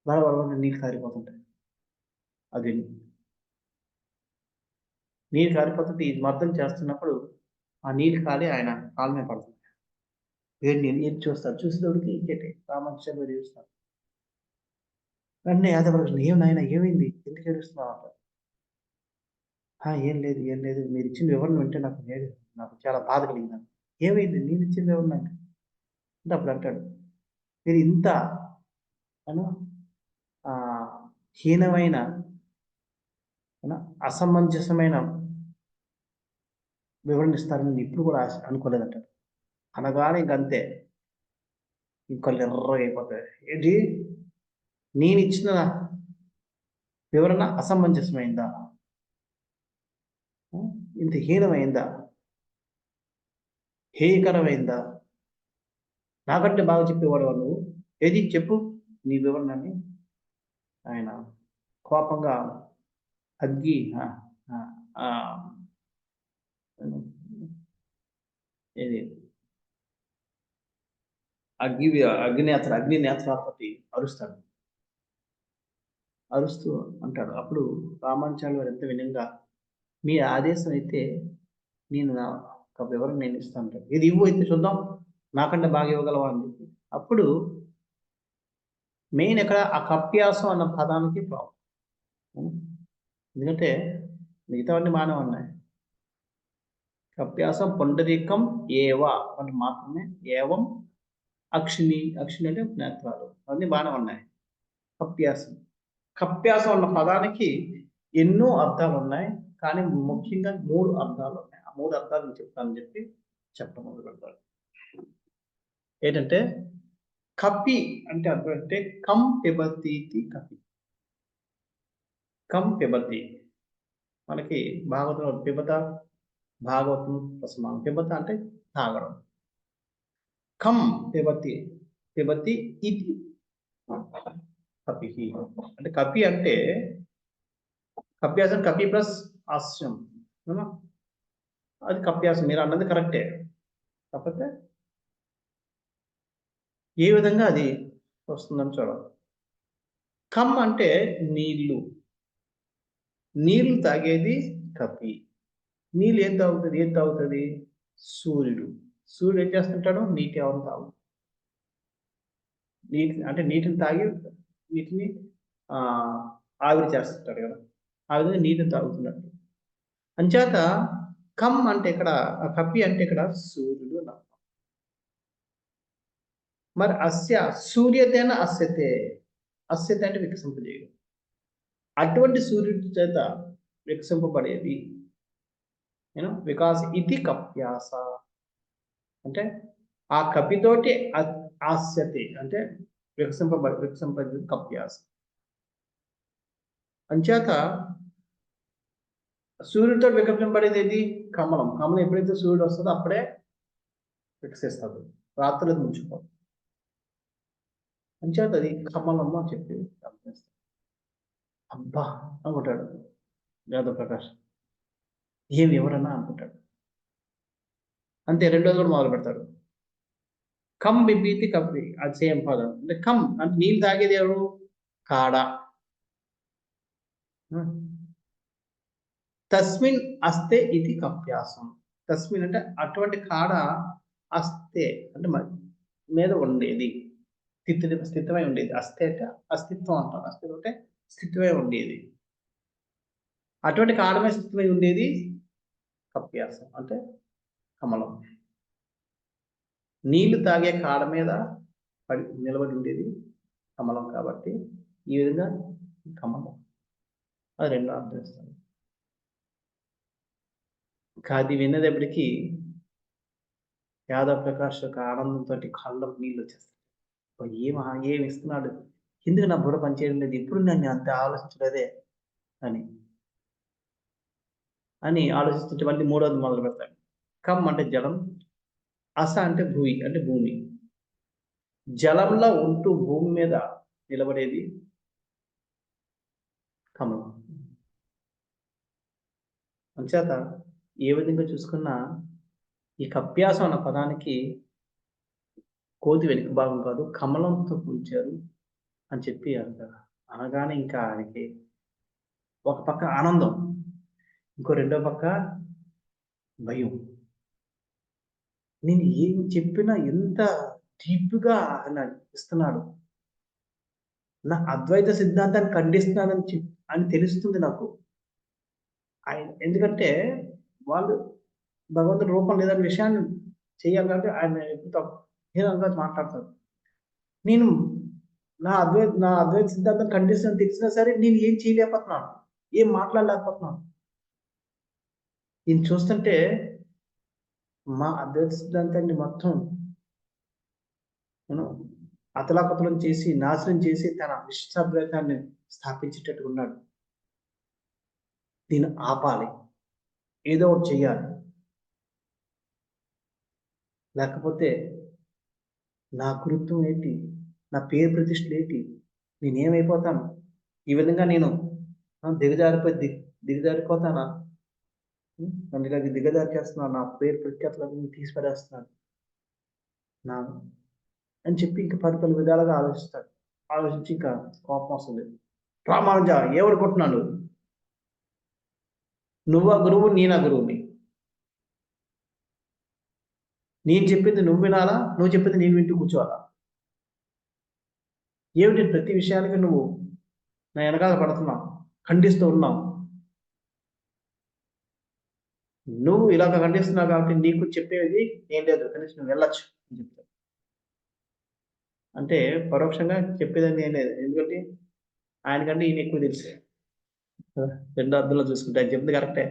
వరవర నీళ్ళు కారిపోతుంటాయి. అది నీళ్ళు కారిపోతుంటే ఇది మర్దన చేస్తున్నప్పుడు ఆ నీళ్ళు కాలి ఆయన కాళ్ళ మీద పడుతుంది. వేడి నీళ్ళు ఏది చూస్తారు. చూసేటప్పటికి ఇంకేంటి రామానుజాచార్యులు ఏడుస్తారు. వెంటనే యాదవరాజుని "ఏం నాయనా ఏమైంది? ఎందుకు ఏడుస్తున్నావు?" అంటారు. ఏం లేదు, ఏం లేదు. మీరిచ్చిన వివరణ వింటే నాకు చాలా బాధ కలిగిందండి. ఏమైంది? నేనిచ్చిన వివరణ అంటే అప్పుడు అంటాడు, మీరు ఇంత అను ఆహ్, హీనమైన అసమంజసమైన వివరణ ఇస్తారని నేను ఎప్పుడు కూడా అనుకోలేదంటాడు. అనగానే ఇంకంతే. ఈ కళ్ళు ఎర్రగా అయిపోతాయి. ఏంటి? నేనిచ్చిన వివరణ అసమంజసమైందా? ఇంత హీనమైందా? హేయకరమైందా? నాకంటే బాగా చెప్పేవాడివా నువ్వు? ఏది చెప్పు నీ వివరణ అని ఆయన కోపంగా అగ్గి ఆహ్, ఆహ్, ఆహ్, ఏది అగ్ని నేత్రాలతోటి అరుస్తాడు. అరుస్తూ అంటాడు. అప్పుడు రామానుజాచార్యులు వారు ఎంత వినయంగా మీ ఆదేశం అయితే నేను నా ఒక వివరణ నేను ఇస్తాను అంటాడు. ఇది ఇవ్వు అయితే చూద్దాం. నాకంటే బాగా ఇవ్వగలవా అని చెప్పి. అప్పుడు మెయిన్ ఎక్కడ ఆ కప్యాసం అన్న పదానికి ప్రాబ్లమ్. ఎందుకంటే మిగతావన్నీ బానే ఉన్నాయి. కప్యాసం పుండరీకం ఏవ అని మాత్రమే ఏవం అక్షిని అంటే నేత్రాలు అవన్నీ బానే ఉన్నాయి. కప్యాసం. కప్యాసం అన్న పదానికి ఎన్నో అర్థాలున్నాయి. కానీ ముఖ్యంగా 3 అర్థాలున్నాయి. ఆ 3 అర్థాలు నేను చెప్తానని చెప్పి చెప్పడం మొదలుపెడతాడు. ఏంటంటే కపి అంటే అర్థం అంటే కం పిబతీతి కపి. కం పిబతి. మనకి భాగవతంలో భాగవతం రసమానం. పిబత అంటే తాగడం. కం పిబతి. పిబతి ఇతి కపిః. అంటే కపి అంటే కప్యాసం కపి ప్లస్ హాస్యం. అవునా? అది కప్యాసం. మీరన్నది కరెక్టే. కాకపోతే ఏ విధంగా అది వస్తుందని చూడాలి. కమ్ అంటే నీళ్ళు. నీళ్ళు తాగేది కపి. నీళ్ళు ఏది తాగుతది? సూర్యుడు. సూర్యుడు ఏం చేస్తుంటాడు? నీటి ఆవిరి అంటే నీటిని తాగి నీటిని ఆవిరి చేస్తుంటాడు కదా! ఆ విధంగా నీటిని తాగుతున్నట్టు. అంచేత కమ్ అంటే ఇక్కడ కపి అంటే ఇక్కడ సూర్యుడు అని అర్థం. మరి సూర్యతేన అస్యతే. అస్యతే అంటే వికసింపజేయడం. అటువంటి సూర్యుడి చేత వికసింపబడేది. వికాస్ ఇతి కప్యాస. అంటే ఆ కపితోటి ఆస్యతే అంటే వికసింపబడేది కప్యాస. అంచేత సూర్యుడితో వికసింపబడేది ఏది? కమలం. కమలం ఎప్పుడైతే సూర్యుడు వస్తుందో అప్పుడే వికసిస్తది. రాత్రులు ముంచుకోదు. అంచేత అది కమలము అని చెప్పి అర్థం. అబ్బా! అనుకుంటాడు యాదవ్ ప్రకాష్. ఏం వివరణ అనుకుంటాడు. అంతే రెండోది కూడా మొదలు పెడతాడు. కమ్ బిబ్బీతి కప్పి అది సేమ్ పదం. అంటే కమ్ అంటే నీళ్ళు తాగేది ఎవరు? కాడ. తస్మిన్ అస్తే ఇది కప్యాసం. తస్మిన్ అంటే అటువంటి కాడ అస్తే అంటే మీద ఉండేది. స్థితమై ఉండేది. అస్తే అంటే అస్తిత్వం అంటారు. అస్తిత్వం అంటే స్థితమై ఉండేది. అటువంటి కాడ మీద స్థితమై ఉండేది కప్యాసం అంటే కమలం. నీళ్లు తాగే కాడ మీద నిలబడి ఉండేది కమలం కాబట్టి ఈ విధంగా కమలం. అది రెండో అర్థం ఇస్తాను. అది వినేటప్పటికి యాదవ్ ప్రకాష్ యొక్క ఆనందంతో కళ్ళకు నీళ్ళు వచ్చేస్తాయి. ఏమి ఇస్తున్నాడు ఎందుకు నా బుర్ర పనిచేయడం లేదు? ఎప్పుడు నన్ను అంత ఆలోచించలేదే అని. అని ఆలోచిస్తుంటే మళ్ళీ మూడోది మొదలుపెడతాడు. కమ్ అంటే జలం, అస అంటే భూమి అంటే భూమి. జలంలో ఉంటూ భూమి మీద నిలబడేది కమలం. అంచేత ఏ విధంగా చూసుకున్నా ఈ కప్యాసం అన్న పదానికి కోతి వెనుక భాగం కాదు, కమలంతో పోల్చారు అని చెప్పి అంటారు. అనగానే ఇంకా ఆయనకి ఒక పక్క ఆనందం, ఇంకో రెండో పక్క భయం. నేను ఏం చెప్పినా ఎంత డీప్‌గా ఆయన ఇస్తున్నాడు. నా అద్వైత సిద్ధాంతాన్ని ఖండిస్తున్నానని అని తెలుస్తుంది నాకు. ఎందుకంటే వాళ్ళు భగవంతుడి రూపం లేదనే విషయాన్ని చేయాలి కాబట్టి ఆయన ఎప్పుడు హీనంగా మాట్లాడతారు. నేను నా అద్వైత సిద్ధాంతం ఖండిస్తానని తెలిసినా సరే నేను ఏం చేయలేకపోతున్నాను. ఏం మాట్లాడలేకపోతున్నాను. ఈయన చూస్తుంటే మా అద్వైత సిద్ధాంతాన్ని మొత్తం నేను అతలాకుతలం చేసి, నాశనం చేసి తన విశిష్టాద్వైతాన్ని స్థాపించేటట్టుగా ఉన్నాడు. దీన్ని ఆపాలి. ఏదో ఒకటి చెయ్యాలి. లేకపోతే నా గురుత్వం ఏంటి? నా పేరు ప్రతిష్టలేంటి? నేనేమైపోతాను? ఈ విధంగా నేను దిగజారిపోతానా? నన్ను ఇలాగ దిగజారి చేస్తున్నాను. నా పేరు ప్రఖ్యాతులన్నీ తీసి పడేస్తున్నాను. నా అని చెప్పి ఇంక 10 విధాలుగా ఆలోచిస్తాడు. ఆలోచించి ఇంకా కోపం వస్తుంది. రామానుజ ఏమనుకుంటున్నావు నువ్వు? నువ్వా గురువు, నేనా గురువుని? నేను చెప్పింది నువ్వు వినాలా? నువ్వు చెప్పింది నేను వింటూ కూర్చోవాలా? ఏమిటి ప్రతి విషయానికి నువ్వు నా వెనకాల పడుతున్నావు, ఖండిస్తూ ఉన్నావు. నువ్వు ఇలాగ ఖండిస్తున్నావు కాబట్టి నీకు చెప్పేది ఏం లేదు. కనీసం నువ్వు వెళ్ళొచ్చు అని చెప్తాడు. అంటే పరోక్షంగా చెప్పేదని ఏం లేదు. ఎందుకంటే ఆయనకంటే ఈయన ఎక్కువ తెలుసు. రెండో అర్థంలో చూసుకుంటే ఆయన చెప్పింది కరెక్టే.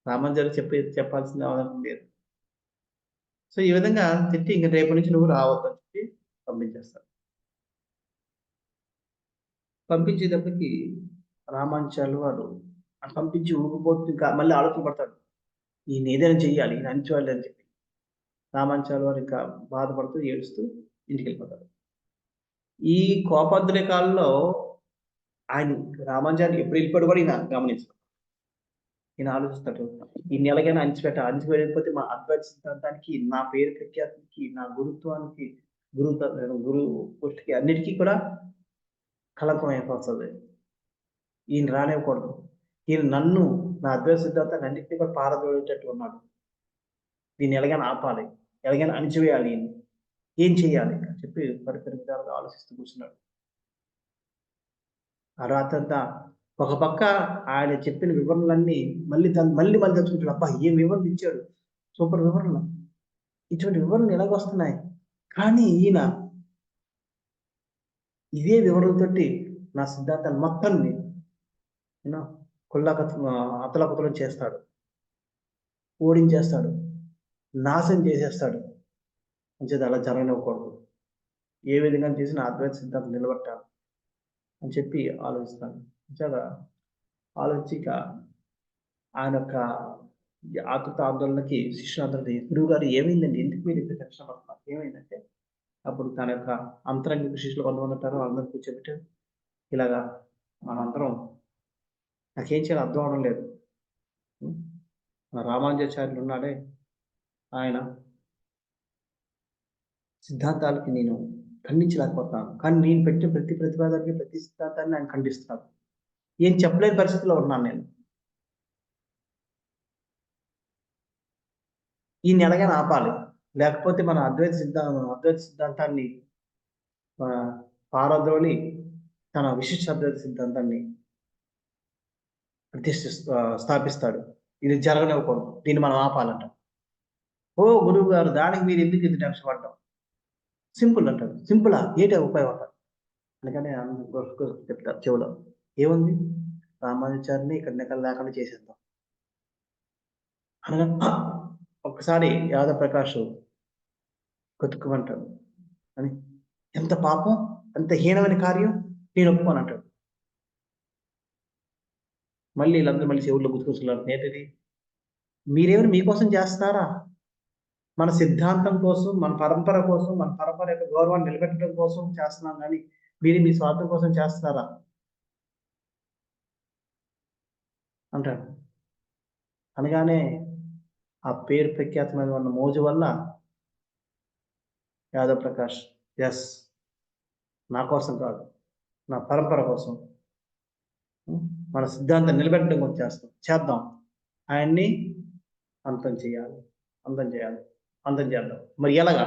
రామానుజారు చెప్పాల్సిన అవసరం లేదు. సో ఈ విధంగా తిట్టి ఇంక రేపటి నుంచి నువ్వు రావద్దని చెప్పి పంపించేస్తారు. పంపించేటప్పటికి రామానుజాలు వారు పంపించి ఊగిపోతూ ఇంకా మళ్ళీ ఆలోచన పడతాడు. ఈయన ఏదైనా చెయ్యాలి, ఈయన అణిచివేయాలి అని చెప్పి. రామానుజాలు వారు ఇంకా బాధపడుతూ, ఏడుస్తూ ఇంటికెళ్ళిపోతారు. ఈ కోపోద్రేకాల్లో ఆయన రామానుజాన్ని ఎప్పుడు వెళ్ళిపోయాడు కూడా ఈయన గమనించడు. ఈయన ఆలోచిస్తాడు. ఈయన్ని ఎలాగైనా అణిచివేయకపోతే మా అద్వైత సిద్ధాంతానికి, నా పేరు ప్రఖ్యాతికి, నా గురుత్వానికి, గురు పోస్ట్‌కి అన్నిటికి కూడా కళంకం అయిపోతది. ఈయన రానివ్వకూడదు. ఈయన నన్ను, నా అద్వైత సిద్ధాంతాన్ని అన్నిటిని కూడా పారదోలేటట్టు ఉన్నాడు. దీన్ని ఎలాగైనా ఆపాలి. ఎలాగైనా అణిచివేయాలి ఈయన్ని. ఏం చేయాలి అని చెప్పి పరిపరి విధాలుగా ఆలోచిస్తూ కూర్చున్నాడు. ఆ రాత్రంతా ఒక పక్క ఆయన చెప్పిన వివరణలన్నీ మళ్ళీ తలుచుకుంటాడు. అబ్బా! ఏం వివరణలు ఇచ్చాడు. సూపర్ వివరణలు. ఇటువంటి వివరణలు ఎలాగొస్తున్నాయి? కానీ ఈయన ఇదే వివరణలతోటి నా సిద్ధాంతాన్ని మొత్తాన్ని యూనో అతలాకుతలం చేస్తాడు. ఓడించేస్తాడు. నాశనం చేసేస్తాడు. అంచేత అలా జరగనివ్వకూడదు. ఏ విధంగా చేసి నా అద్వైత సిద్ధాంతం నిలబెట్టాలి అని చెప్పి ఆలోచిస్తాడు. అంచేత ఆలోచించి ఇక ఆయన యొక్క ఆతృత ఆందోళనకి శిష్యులందరిని గురువుగారు ఏమైందండి? ఎందుకు మీరు ఇంత టెన్షన్ పడుతున్నారు? ఏమైందంటే అప్పుడు తన యొక్క అంతరంగిక శిష్యులు కొంతమంది ఉంటారు. వాళ్ళందరిని కూర్చోబెట్టారు. ఇలాగా మనందరం నాకేం చేయాలో అర్థం అవ్వడం లేదు. మన రామానుజాచార్యులు ఉన్నాడే, ఆయన సిద్ధాంతాలకి నేను ఖండించలేకపోతున్నాను. కానీ నేను పెట్టిన ప్రతి ప్రతిపాదనకి, ప్రతి సిద్ధాంతాన్ని ఆయన ఖండిస్తున్నాడు. ఏం చెప్పలేని పరిస్థితిలో ఉన్నాను నేను. ఈయన్ని ఎలాగైనా ఆపాలి. లేకపోతే మన అద్వైత సిద్ధాంతాన్ని పారద్రోలి తన విశిష్ట అద్వైత సిద్ధాంతాన్ని స్థాపిస్తాడు. ఇది జరగనివ్వకూడదు. దీన్ని మనం ఆపాలంట. ఓ గురువుగారు దానికి మీరు ఎందుకు ఇంత టెన్షన్ పడ్డం? సింపుల్ అంటాడు. సింపులా? ఏంటి ఉపాయం అంటారు. అందుకని చెప్తారు చెవులో. ఏముంది? రామానుజాచార్యుని ఇక్కడ లేకుండా చేసేద్దాం. అనగా ఒక్కసారి యాదవ ప్రకాష్ గతుక్కుమంటాడు. అని ఎంత పాపం! ఎంత హీనమైన కార్యం! నేను ఒప్పుకోను అంటాడు. మళ్ళీ వీళ్ళందరూ మళ్ళీ చెవుల్లో గుర్తుకొస్తున్నారు. ఏంటిది? మీరేమైనా మీకోసం చేస్తున్నారా? మన సిద్ధాంతం కోసం, మన పరంపర కోసం, మన పరంపర యొక్క గౌరవాన్ని నిలబెట్టడం కోసం చేస్తున్నాం గానీ, మీరు మీ స్వార్థం కోసం చేస్తున్నారా? అంటాడు. అనగానే ఆ పేరు ప్రఖ్యాతమైన ఉన్న మోజు వల్ల యాదవ్ ప్రకాష్ యెస్. నా కోసం కాదు. నా పరంపర కోసం. మన సిద్ధాంతాన్ని నిలబెట్టడం కోసం చేస్తాం. చేద్దాం. ఆయన్ని అంతం చేయాలి. అంతం చేయాలి. అంతం చేద్దాం. మరి ఎలాగా?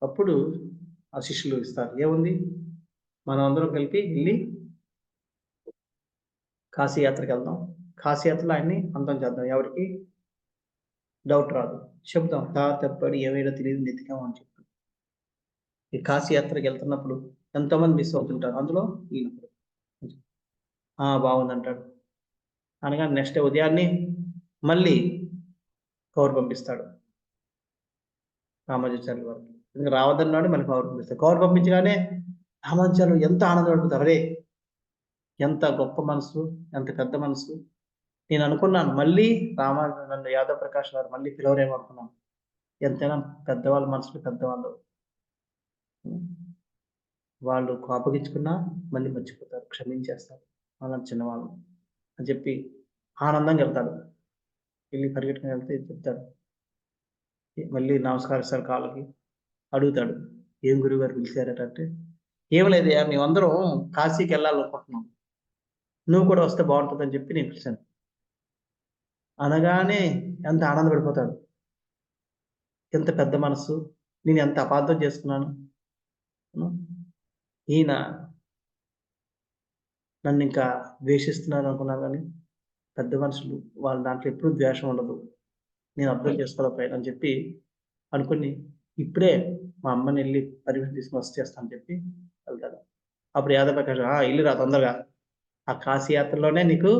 అప్పుడు ఆ శిష్యులు ఇస్తారు. ఏముంది? మనం అందరం కలిపి ఎళ్లి కాశీ యాత్రకెళ్దాం. కాశీ యాత్రలో ఆయన్ని అంతం చేద్దాం. ఎవరికీ డౌట్ రాదు. చెప్దాం. తెప్పడు ఏమైనా తెలియదు నెతికాం అని చెప్పి. ఈ కాశీ యాత్రకెళ్తున్నప్పుడు ఎంతోమంది మిస్ అవుతుంటారు. అందులో ఈయన ఒకడు. బావుందంటాడు. అనగానే నెక్స్ట్ డే ఉదయాన్నే మళ్ళీ కబురు పంపిస్తాడు. రామానుజాచార్యుల వారికి. ఇంక రావద్దన్నాడు మళ్ళీ కబురు పంపిస్తాడు. కబురు పంపించగానే రామానుజాచార్యులు ఎంత ఆనందపడిపోతారు. అరే! ఎంత గొప్ప మనసు, ఎంత పెద్ద మనసు. నేను అనుకున్నాను మళ్ళీ నన్ను యాదవ్ ప్రకాష్ గారు మళ్ళీ పిలవరేమో అనుకున్నాను. ఎంతైనా పెద్దవాళ్ళ మనసులు పెద్దవాళ్ళు. వాళ్ళు కోపగించుకున్నా మళ్ళీ మర్చిపోతారు. క్షమించేస్తారు. వాళ్ళంత చిన్నవాళ్ళు అని చెప్పి ఆనందంగా ఎళ్తాడు. ఎళ్లి పరిగెట్టుకొని ఎళ్తే చెప్తాడు. మళ్ళీ నమస్కరిస్తాడు కాళ్ళకి. అడుగుతాడు. "ఏం గురువుగారు పిలిచారట" అంటే, "ఏం లేదయ్యా మేమందరం కాశీకెళ్ళాలనుకుంటున్నాం. నువ్వు కూడా వస్తే బావుంటదని చెప్పి నేను పిలిచాను." అనగానే ఎంత ఆనందపడిపోతాడు. ఎంత పెద్ద మనసు. నేను ఎంత అపార్థం చేసుకున్నాను. హ్మ్. ఈయన నన్నింకా ద్వేషిస్తున్నారు అనుకున్నా గానీ, పెద్ద మనుషులు వాళ్ళ దాంట్లో ఎప్పుడూ ద్వేషం ఉండదు. నేను అర్థం చేసుకోలేకపోయాను అని చెప్పి అనుకుని, ఇప్పుడే మా అమ్మనెళ్లి పర్మిషన్ తీసుకొని వచ్చేస్తా అని చెప్పి వెళ్తాడు. అప్పుడు యాదవ్ ప్రకాష్ ఎళ్ళిరా తొందరగా. ఆ కాశీ యాత్రలోనే నీకు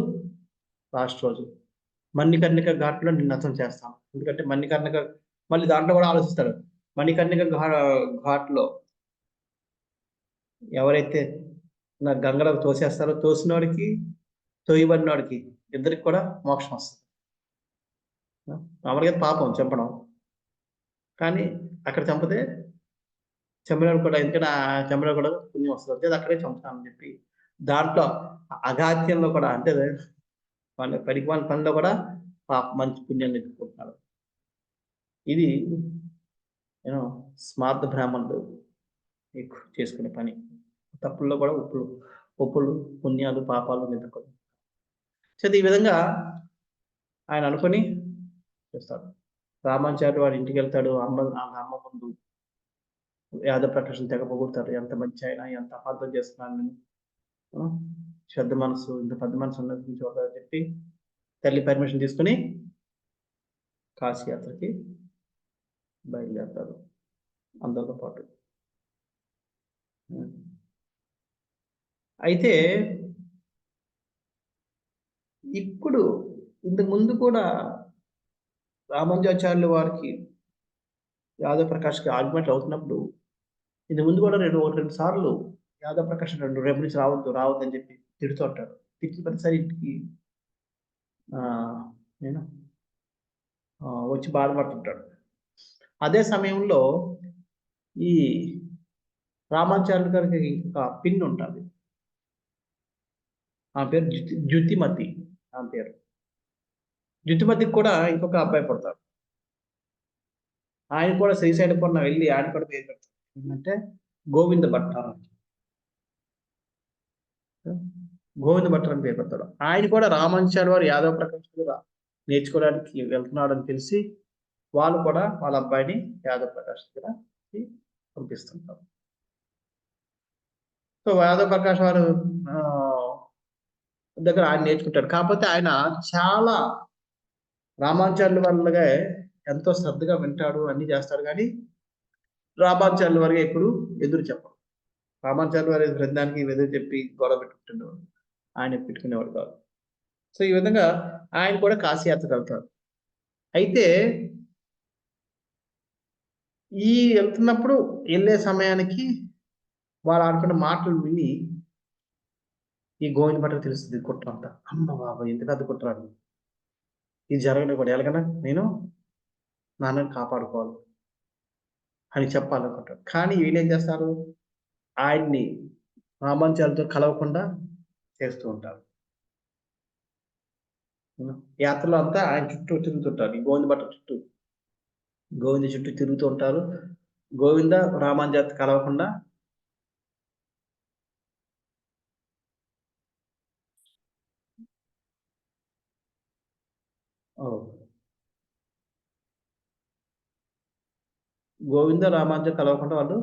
లాస్ట్ రోజు. మణికర్ణిక ఘాట్‌లో నిన్ను అంతం చేస్తాం. ఎందుకంటే మణికర్ణిక మళ్ళీ దాంట్లో గూడా ఆలోచిస్తాడు. మణికర్ణిక ఘాట్‌లో ఎవరైతే గంగలోకి తోసేస్తారో తోసినోడికి, తోయబడినోడికి ఇద్దరికి కూడా మోక్షం వస్తది. మామూలుగా పాపం చంపడం. కానీ అక్కడ చంపితే చంపినోడికి కూడా ఎందుకంటే చంపినోడికి కూడా పుణ్యం వస్తది. వచ్చేది అక్కడే చంపుతానని చెప్పి దాంట్లో అఘాత్యంలో కూడా అంటే వాళ్ళ పనికిమాలిన పనిలో కూడా మంచి పుణ్యాన్ని వెతుక్కుంటున్నాడు. ఇది స్మార్త బ్రాహ్మణులు ఎక్కువ చేసుకునే పని. తప్పుల్లో కూడా ఒప్పులు, పుణ్యాలు, పాపాలు వెతుక్కోవడం. సో, ఈ విధంగా ఆయన అనుకోని చేస్తాడు. రామాచార్యులు వాడి ఇంటికెళ్తాడు. ఆళ్ళ అమ్మ ముందు యాదవ్ ప్రకాష్‌ని తెగ పొగుడుతాడు. ఎంత మంచాయన, ఎంత అపార్థం చేస్తున్నాడు నిన్ను. ఆ! పెద్ద మనసు, ఇంత పెద్ద మనసు ఉన్నది చూడదని చెప్పి తల్లి పర్మిషన్ తీసుకొని కాశీ యాత్రకి బయలుదేరతారు అందరితో పాటు. హ్మ్. అయితే ఇప్పుడు ఇంతకు ముందు కూడా రామానుజాచార్యుల వారికి యాదవ్ ప్రకాష్‌కి ఆర్గ్యుమెంట్లు అవుతున్నప్పుడు ఇంతకు ముందు కూడా 2 సార్లు యాదవ్ ప్రకాష్ రేపటి నుంచి రావద్దని చెప్పి తిడుతూ ఉంటాడు. తిట్టిన ప్రతిసారి ఇంటికి ఆహ్, నేను వచ్చి బాధపడుతుంటాడు. అదే సమయంలో ఈ రామాచార్యులు గారికి ఇంకొక పిన్ ఉంటది. ఆమె పేరు ద్యుతిమతి ఆమె పేరు. ద్యుతిమతికి కూడా ఇంకొక అబ్బాయి పుడతాడు. ఆయన కూడా శ్రీశైలం వెళ్లి ఆయన కూడా పేరు పెడతాడు. ఏంటంటే గోవింద భట్ అని. గోవింద భట్ అని పేరు పెడతాడు. ఆయన కూడా రామానుజాచార్య వారు యాదవ్ ప్రకాష్ కూడా నేర్చుకోవడానికి వెళ్తున్నాడని తెలిసి వాళ్ళు కూడా వాళ్ళ అబ్బాయిని యాదవ్ ప్రకాష్ దగ్గరకి పంపిస్తుంటారు. సో, యాదవ్ ప్రకాష్ వారు ఆహ్, దగ్గర ఆయన నేర్చుకుంటాడు. కాకపోతే ఆయన చాలా రామానుజాచార్యుల వల్లగే ఎంతో శ్రద్ధగా వింటాడు, అన్నీ చేస్తాడు గానీ, రామానుజాచార్యుల వారికి ఎప్పుడు ఎదురు చెప్పడు. రామానుజాచార్యుల వారి ప్రతిదానికి ఎదురు చెప్పి గొడవ పెట్టుకుంటుండేవాడు. ఆయన పెట్టుకునేవాడు కాదు. సో, ఈ విధంగా ఆయన కూడా కాశీ యాత్రకెళ్తారు. అయితే ఈ వెళ్తున్నప్పుడు వెళ్ళే సమయానికి వాళ్ళు ఆడుకున్న మాటలు విని ఈ గోవింద భట్టు తెలుస్తుంది కుట్ర అంతా. అమ్మ బాబోయ్! ఎంత పెద్ద కుట్రాడు. ఇది జరగనివ్వకూడదు. ఎలాగైనా నేను నాన్నని కాపాడుకోవాలి అని చెప్పాలనుకుంటాడు. కానీ వీళ్ళేం చేస్తారు? ఆయన్ని రామానుజాలతో కలవకుండా చేస్తూ ఉంటారు. యాత్రలో అంతా ఆయన చుట్టూ తిరుగుతుంటారు. ఈ గోవింద భట్ట చుట్టూ. గోవింద చుట్టూ తిరుగుతూ ఉంటారు. గోవింద రామానుజాలతో కలవకుండా ఓహ్! గోవింద రామానుజం కలవకుండా వాళ్ళు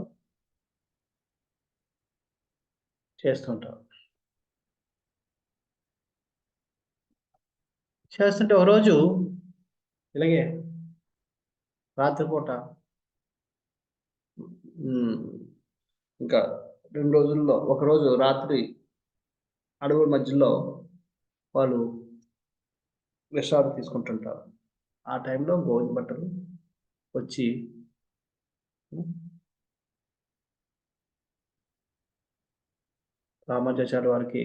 చేస్తుంటారు. చేస్తుంటే ఒకరోజు ఇలాగే రాత్రిపూట హ్మ్. ఇంకా 2 రోజుల్లో ఒకరోజు రాత్రి అడవుల మధ్యలో వాళ్ళు విశ్రాంతి తీసుకుంటుంటారు. ఆ టైంలో గోవింద భట్టరు వచ్చి హ్మ్. రామానుజాచార్య వారికి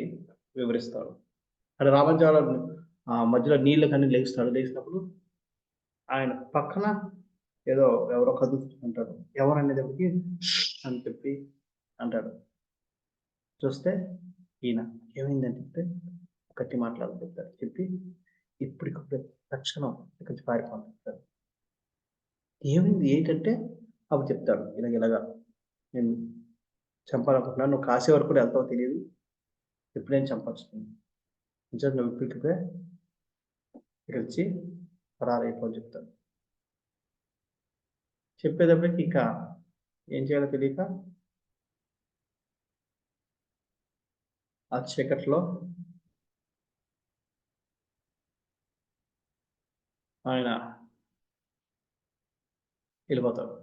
వివరిస్తాడు. అక్కడ రామానుజాచార్యులు మధ్యలో నీళ్ళకని లెగుస్తాడు. లేచినప్పుడు ఆయన పక్కన ఏదో ఎవరో కదులుతుంటారు. ఎవరనేటప్పటికి అని చెప్పి అంటాడు. చూస్తే ఈయన ఏమైందని చెప్తే గట్టి మాటలు చెప్తారు. చెప్పి ఇప్పటికప్పుడు తక్షణం ఇక్కడి నుంచి పారిపోమని చెప్తారు. ఏమైంది ఏంటంటే అప్పుడు చెప్తాడు. ఇలాగ నేను చంపాలనుకుంటున్నాను. నువ్వు కాశీ వరకు కూడా వెళ్తావో తెలీదు. ఎప్పుడైనా చంపొచ్చు నిన్ను. నిజంగా నువ్వు ఇప్పటికిప్పుడే ఇక్కడొచ్చి పరారైపో అని చెప్తాడు. చెప్పేటప్పటికి ఇంకా ఏం చేయాలో తెలియక ఆ చీకట్లో ఆయన వెళ్ళిపోతాడు.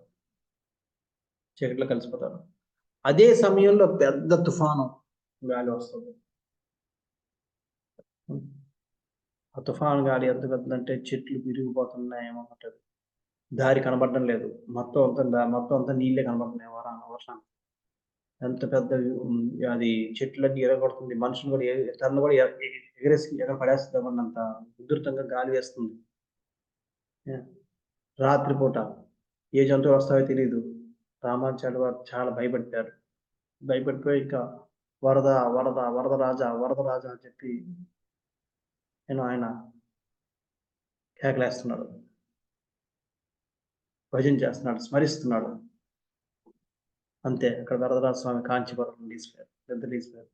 చీకట్లో కలిసిపోతాడు. అదే సమయంలో పెద్ద తుఫాను గాలి వస్తుంది. ఆ తుఫాను గాలి ఎంత పెద్దదంటే చెట్లు విరిగిపోతున్నాయేమో అంటాడు. దారి కనబడడం లేదు. మొత్తం అంతా నీళ్ళే కనబడుతున్నాయి వర్షానికి. ఎంత పెద్ద అది చెట్లన్నీ ఇరగొడుతుంది. మనుషులు కూడా తనను కూడా ఎగరేసి ఎక్కడ పడేస్తుందేమోన్నంత ఉధృతంగా గాలి వేస్తుంది. రాత్రిపూట ఏ జంతువులు వస్తాయో తెలీదు. రామానుజాచార్యులు వారు చాలా భయపడిపోయారు. భయపడిపోయి ఇంకా వరద, వరద, వరద రాజా, వరద రాజా అని చెప్పి ఆయన కేకలేస్తున్నాడు. భజన చేస్తున్నాడు, స్మరిస్తున్నాడు. అంతే అక్కడ వరదరాజ స్వామి కాంచీపురం లేచిపోయారు. నిద్ర లేచిపోయారు.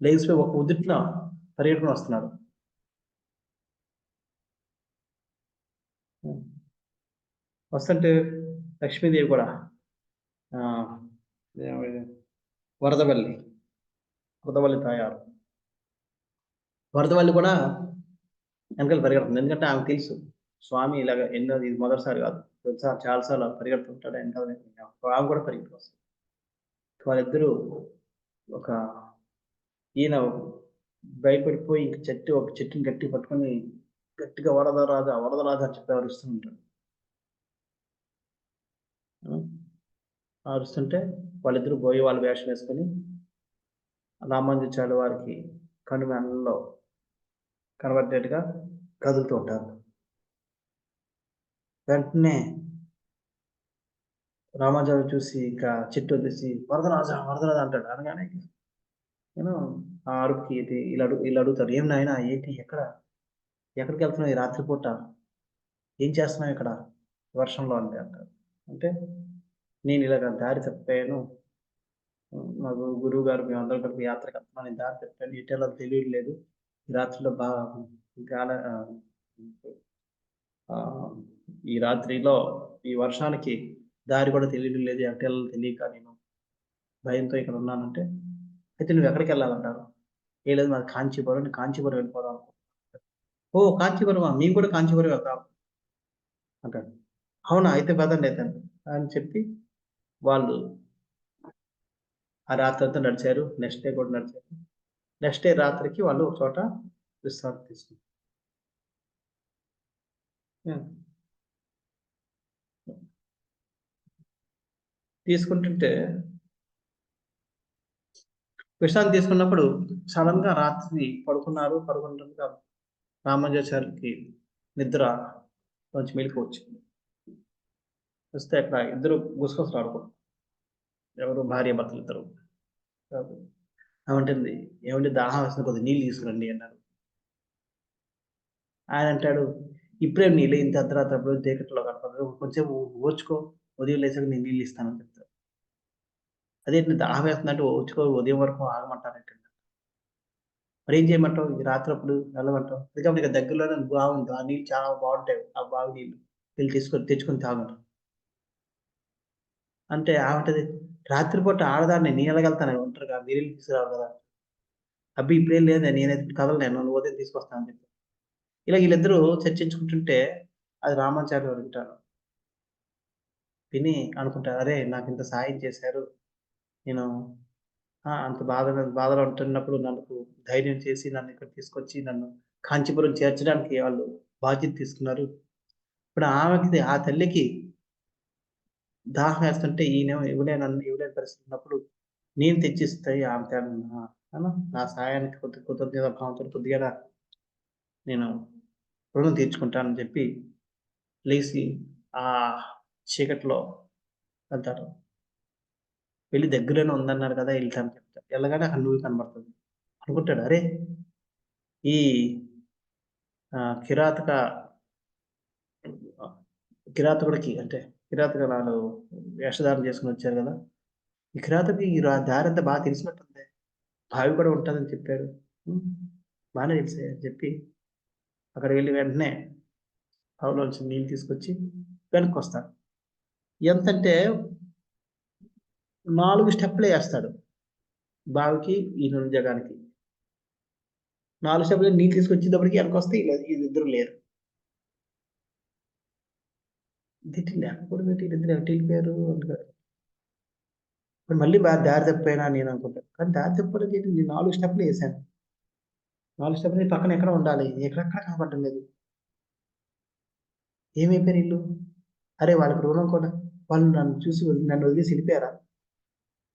లేచిపోయి ఒక ఉదుట్న పరిగెట్టుకొని వస్తున్నాడు. వస్తుంటే లక్ష్మీదేవి కూడా వరదవల్లి, వరదవల్లి తాయారు. వరదవల్లి కూడా వెనకాల పరిగెడుతుంది. ఎందుకంటే ఆమెకు తెలుసు స్వామి ఇలాగ ఇది మొదటిసారి కాదు. చాలా సార్లు పరిగెడుతుంటాడు వెనకాల. ఆమె కూడా పరిగెట్టుకొస్తుంది. వాళ్ళిద్దరూ ఒక ఈయన భయపడిపోయి ఇంక ఒక చెట్టుని గట్టిగా పట్టుకొని గట్టిగా వరద రాజా, వరద రాజా అని చెప్పి అరుస్తూ ఉంటాడు. అరుస్తుంటే వాళ్ళిద్దరూ బోయి వాళ్ళ వేషం వేసుకొని రామానుజాచార్యుల వారికి కనుమలలో కనబడేట్టుగా కదులుతూ ఉంటారు. వెంటనే రామానుజాచార్యులు చూసి ఇంకా చెట్టు వదిలేసి వరదరాజా, వరదరాజా అంటాడు. అనగానే నేను ఆ అరుపుకి వీళ్ళు అడుగుతారు. ఏం నాయనా ఏంటి ఎక్కడికి వెళ్తున్నావు ఈ రాత్రిపూట? ఏం చేస్తున్నావు ఇక్కడ వర్షంలో అంటారు. అంటే నేను ఇలాగ దారి తప్పాను. మా గురువు గారు మేమందరం కలిపి యాత్రకు వెళ్తున్నాను. నేను దారి తప్పాను. ఎటు వెళ్ళాలో తెలియట్లేదు. ఈ రాత్రిలో గాల ఈ రాత్రిలో ఈ వర్షానికి దారి కూడా తెలియడం లేదు. ఎటు వెళ్ళాలో తెలియక నేను భయంతో ఇక్కడ ఉన్నానంటే, అయితే నువ్వు ఎక్కడికి వెళ్ళాలంటారు? ఏ లేదు మాది కాంచీపురం. నేను కాంచీపురం వెళ్ళిపోదాం. ఓహ్! కాంచీపురమా? మేము కూడా కాంచీపురం వెళ్తాం అంటాడు. అవునా? అయితే పదండి అయితే అని చెప్పి వాళ్ళు ఆ రాత్రంతా నడిచారు. నెక్స్ట్ డే కూడా నడిచారు. నెక్స్ట్ డే రాత్రికి వాళ్ళు ఒక చోట విశ్రాంతి తీసుకున్నారు. హ్మ్. తీసుకుంటుంటే విశ్రాంతి తీసుకున్నప్పుడు సడన్‌గా రాత్రి పడుకుంటుండగా రామానుజాచార్యులకి నిద్ర కొంచెం మెలుకువొచ్చింది. వస్తే అక్కడ ఇద్దరు గుసగుసలాడుకుంటున్నారు. ఎవరు భార్యాభర్తలిద్దరు. ఆమంటుంది, "ఏవండీ దాహం వేస్తుంది కొద్దిగా నీళ్ళు తీసుకురండి" అన్నారు. ఆయనంటాడు, "ఇప్పుడేం నీళ్ళు ఇంత అర్ధరాత్రి అప్పుడు చీకట్లో కనపడదు. కొంచెంసేపు ఓర్చుకో ఉదయం లేచాక నేను నీళ్ళు ఇస్తాను" అని చెప్తారు. అదేంటి దాహం వేస్తుందంటే ఓర్చుకో ఉదయం వరకు ఆగమంటారేంటండి? మరేం చేయమంటావు? ఈ రాత్రప్పుడు వెళ్ళమంటావు? అందుకని ఇక దగ్గరలోనే బావి ఉంది. ఆ నీళ్ళు చాలా బావుంటాయి. ఆ బావి నీళ్ళు. వెళ్లి తెచ్చుకొని తాగంటారు. అంటే ఆమంటది, "రాత్రిపూట ఆడదాన్ని నేనెలాగెళ్తాను ఒంటరిగా మీరెళ్లి తీసుకురావాలి కదా!" "అబ్బి! ఇప్పుడేం లేదే నేనైతే కదలలేను. నువ్వు ఉదయం తీసుకొస్తా" అని చెప్పి. ఇలా ఈళ్ళిద్దరూ చర్చించుకుంటుంటే అది రామాచార్యులు వింటారు. విని అనుకుంటారు, "అరే! నాకింత సాయం చేశారు. నేను అంత బాధలో ఉంటున్నప్పుడు నాకు ధైర్యం చేసి నన్నిక్కడ తీసుకొచ్చి నన్ను కాంచీపురం చేర్చడానికి వాళ్ళు బాధ్యత తీసుకున్నారు. ఇప్పుడు ఆమెకి ఆ తల్లికి దాహమేస్తుంటే ఈయనేమో ఇవ్వలేని పరిస్థితి ఉన్నప్పుడు నేను తెచ్చిస్తే ఆమె నా సహాయానికి కృతజ్ఞతా భావంతో కొద్దిగా నేను రుణం తీర్చుకుంటానని చెప్పి లేసి ఆ చీకట్లో వెళ్తారు. వెళ్లి దగ్గరలోనే ఉందన్నారు కదా! ఎళ్తాను చెప్తారు. ఎళ్ళగానే అక్కడ నుయ్యి కనబడుతుంది. అనుకుంటాడు, అరే! ఈ కిరాతక ఆహ్, కిరాతకుడికి అంటే కిరాతకురాలు వేషధారణ చేసుకొని వచ్చారు గదా! ఈ కిరాతకుడికి ఈ దారంతా బాగా తెలిసినట్టుంది. బావి కూడా ఉంటదని చెప్పాడు. హ్మ్. బానే తెలిసాయి అని చెప్పి అక్కడికి వెళ్లి వెంటనే బావిలోంచి నీళ్ళు తీసుకొచ్చి వెనక్కొస్తాడు. ఎంతంటే 4 స్టెప్పులే ఏస్తాడు. బావికి ఈయన జగానికి. 4 స్టెప్పులు నీళ్ళు తీసుకొచ్చేటప్పటికి వెనకొస్తే ఈళ్ళిద్దరూ లేరు. ఇదేంటి లేకపోవడం ఏంటి ఈళ్ళిద్దరు ఎటెళ్ళిపోయారు అనుకున్నాను. మరి మళ్ళీ దారి తప్పిపోయానా నేను అనుకుంటాను. కానీ దారి తప్పిపోవడానికి ఏంటి నేను 4 స్టెప్పులు ఏసాను. 4 స్టెప్పులు పక్కన ఎక్కడో ఉండాలి. ఎక్కడెక్కడ కనపడడం లేదు. ఏమైపోయారు ఈళ్ళు? అరే! వాళ్ళకి రుణం కూడా వాళ్ళు నన్ను చూసి నన్ను వదిలేసి ఎళ్ళిపోయారా?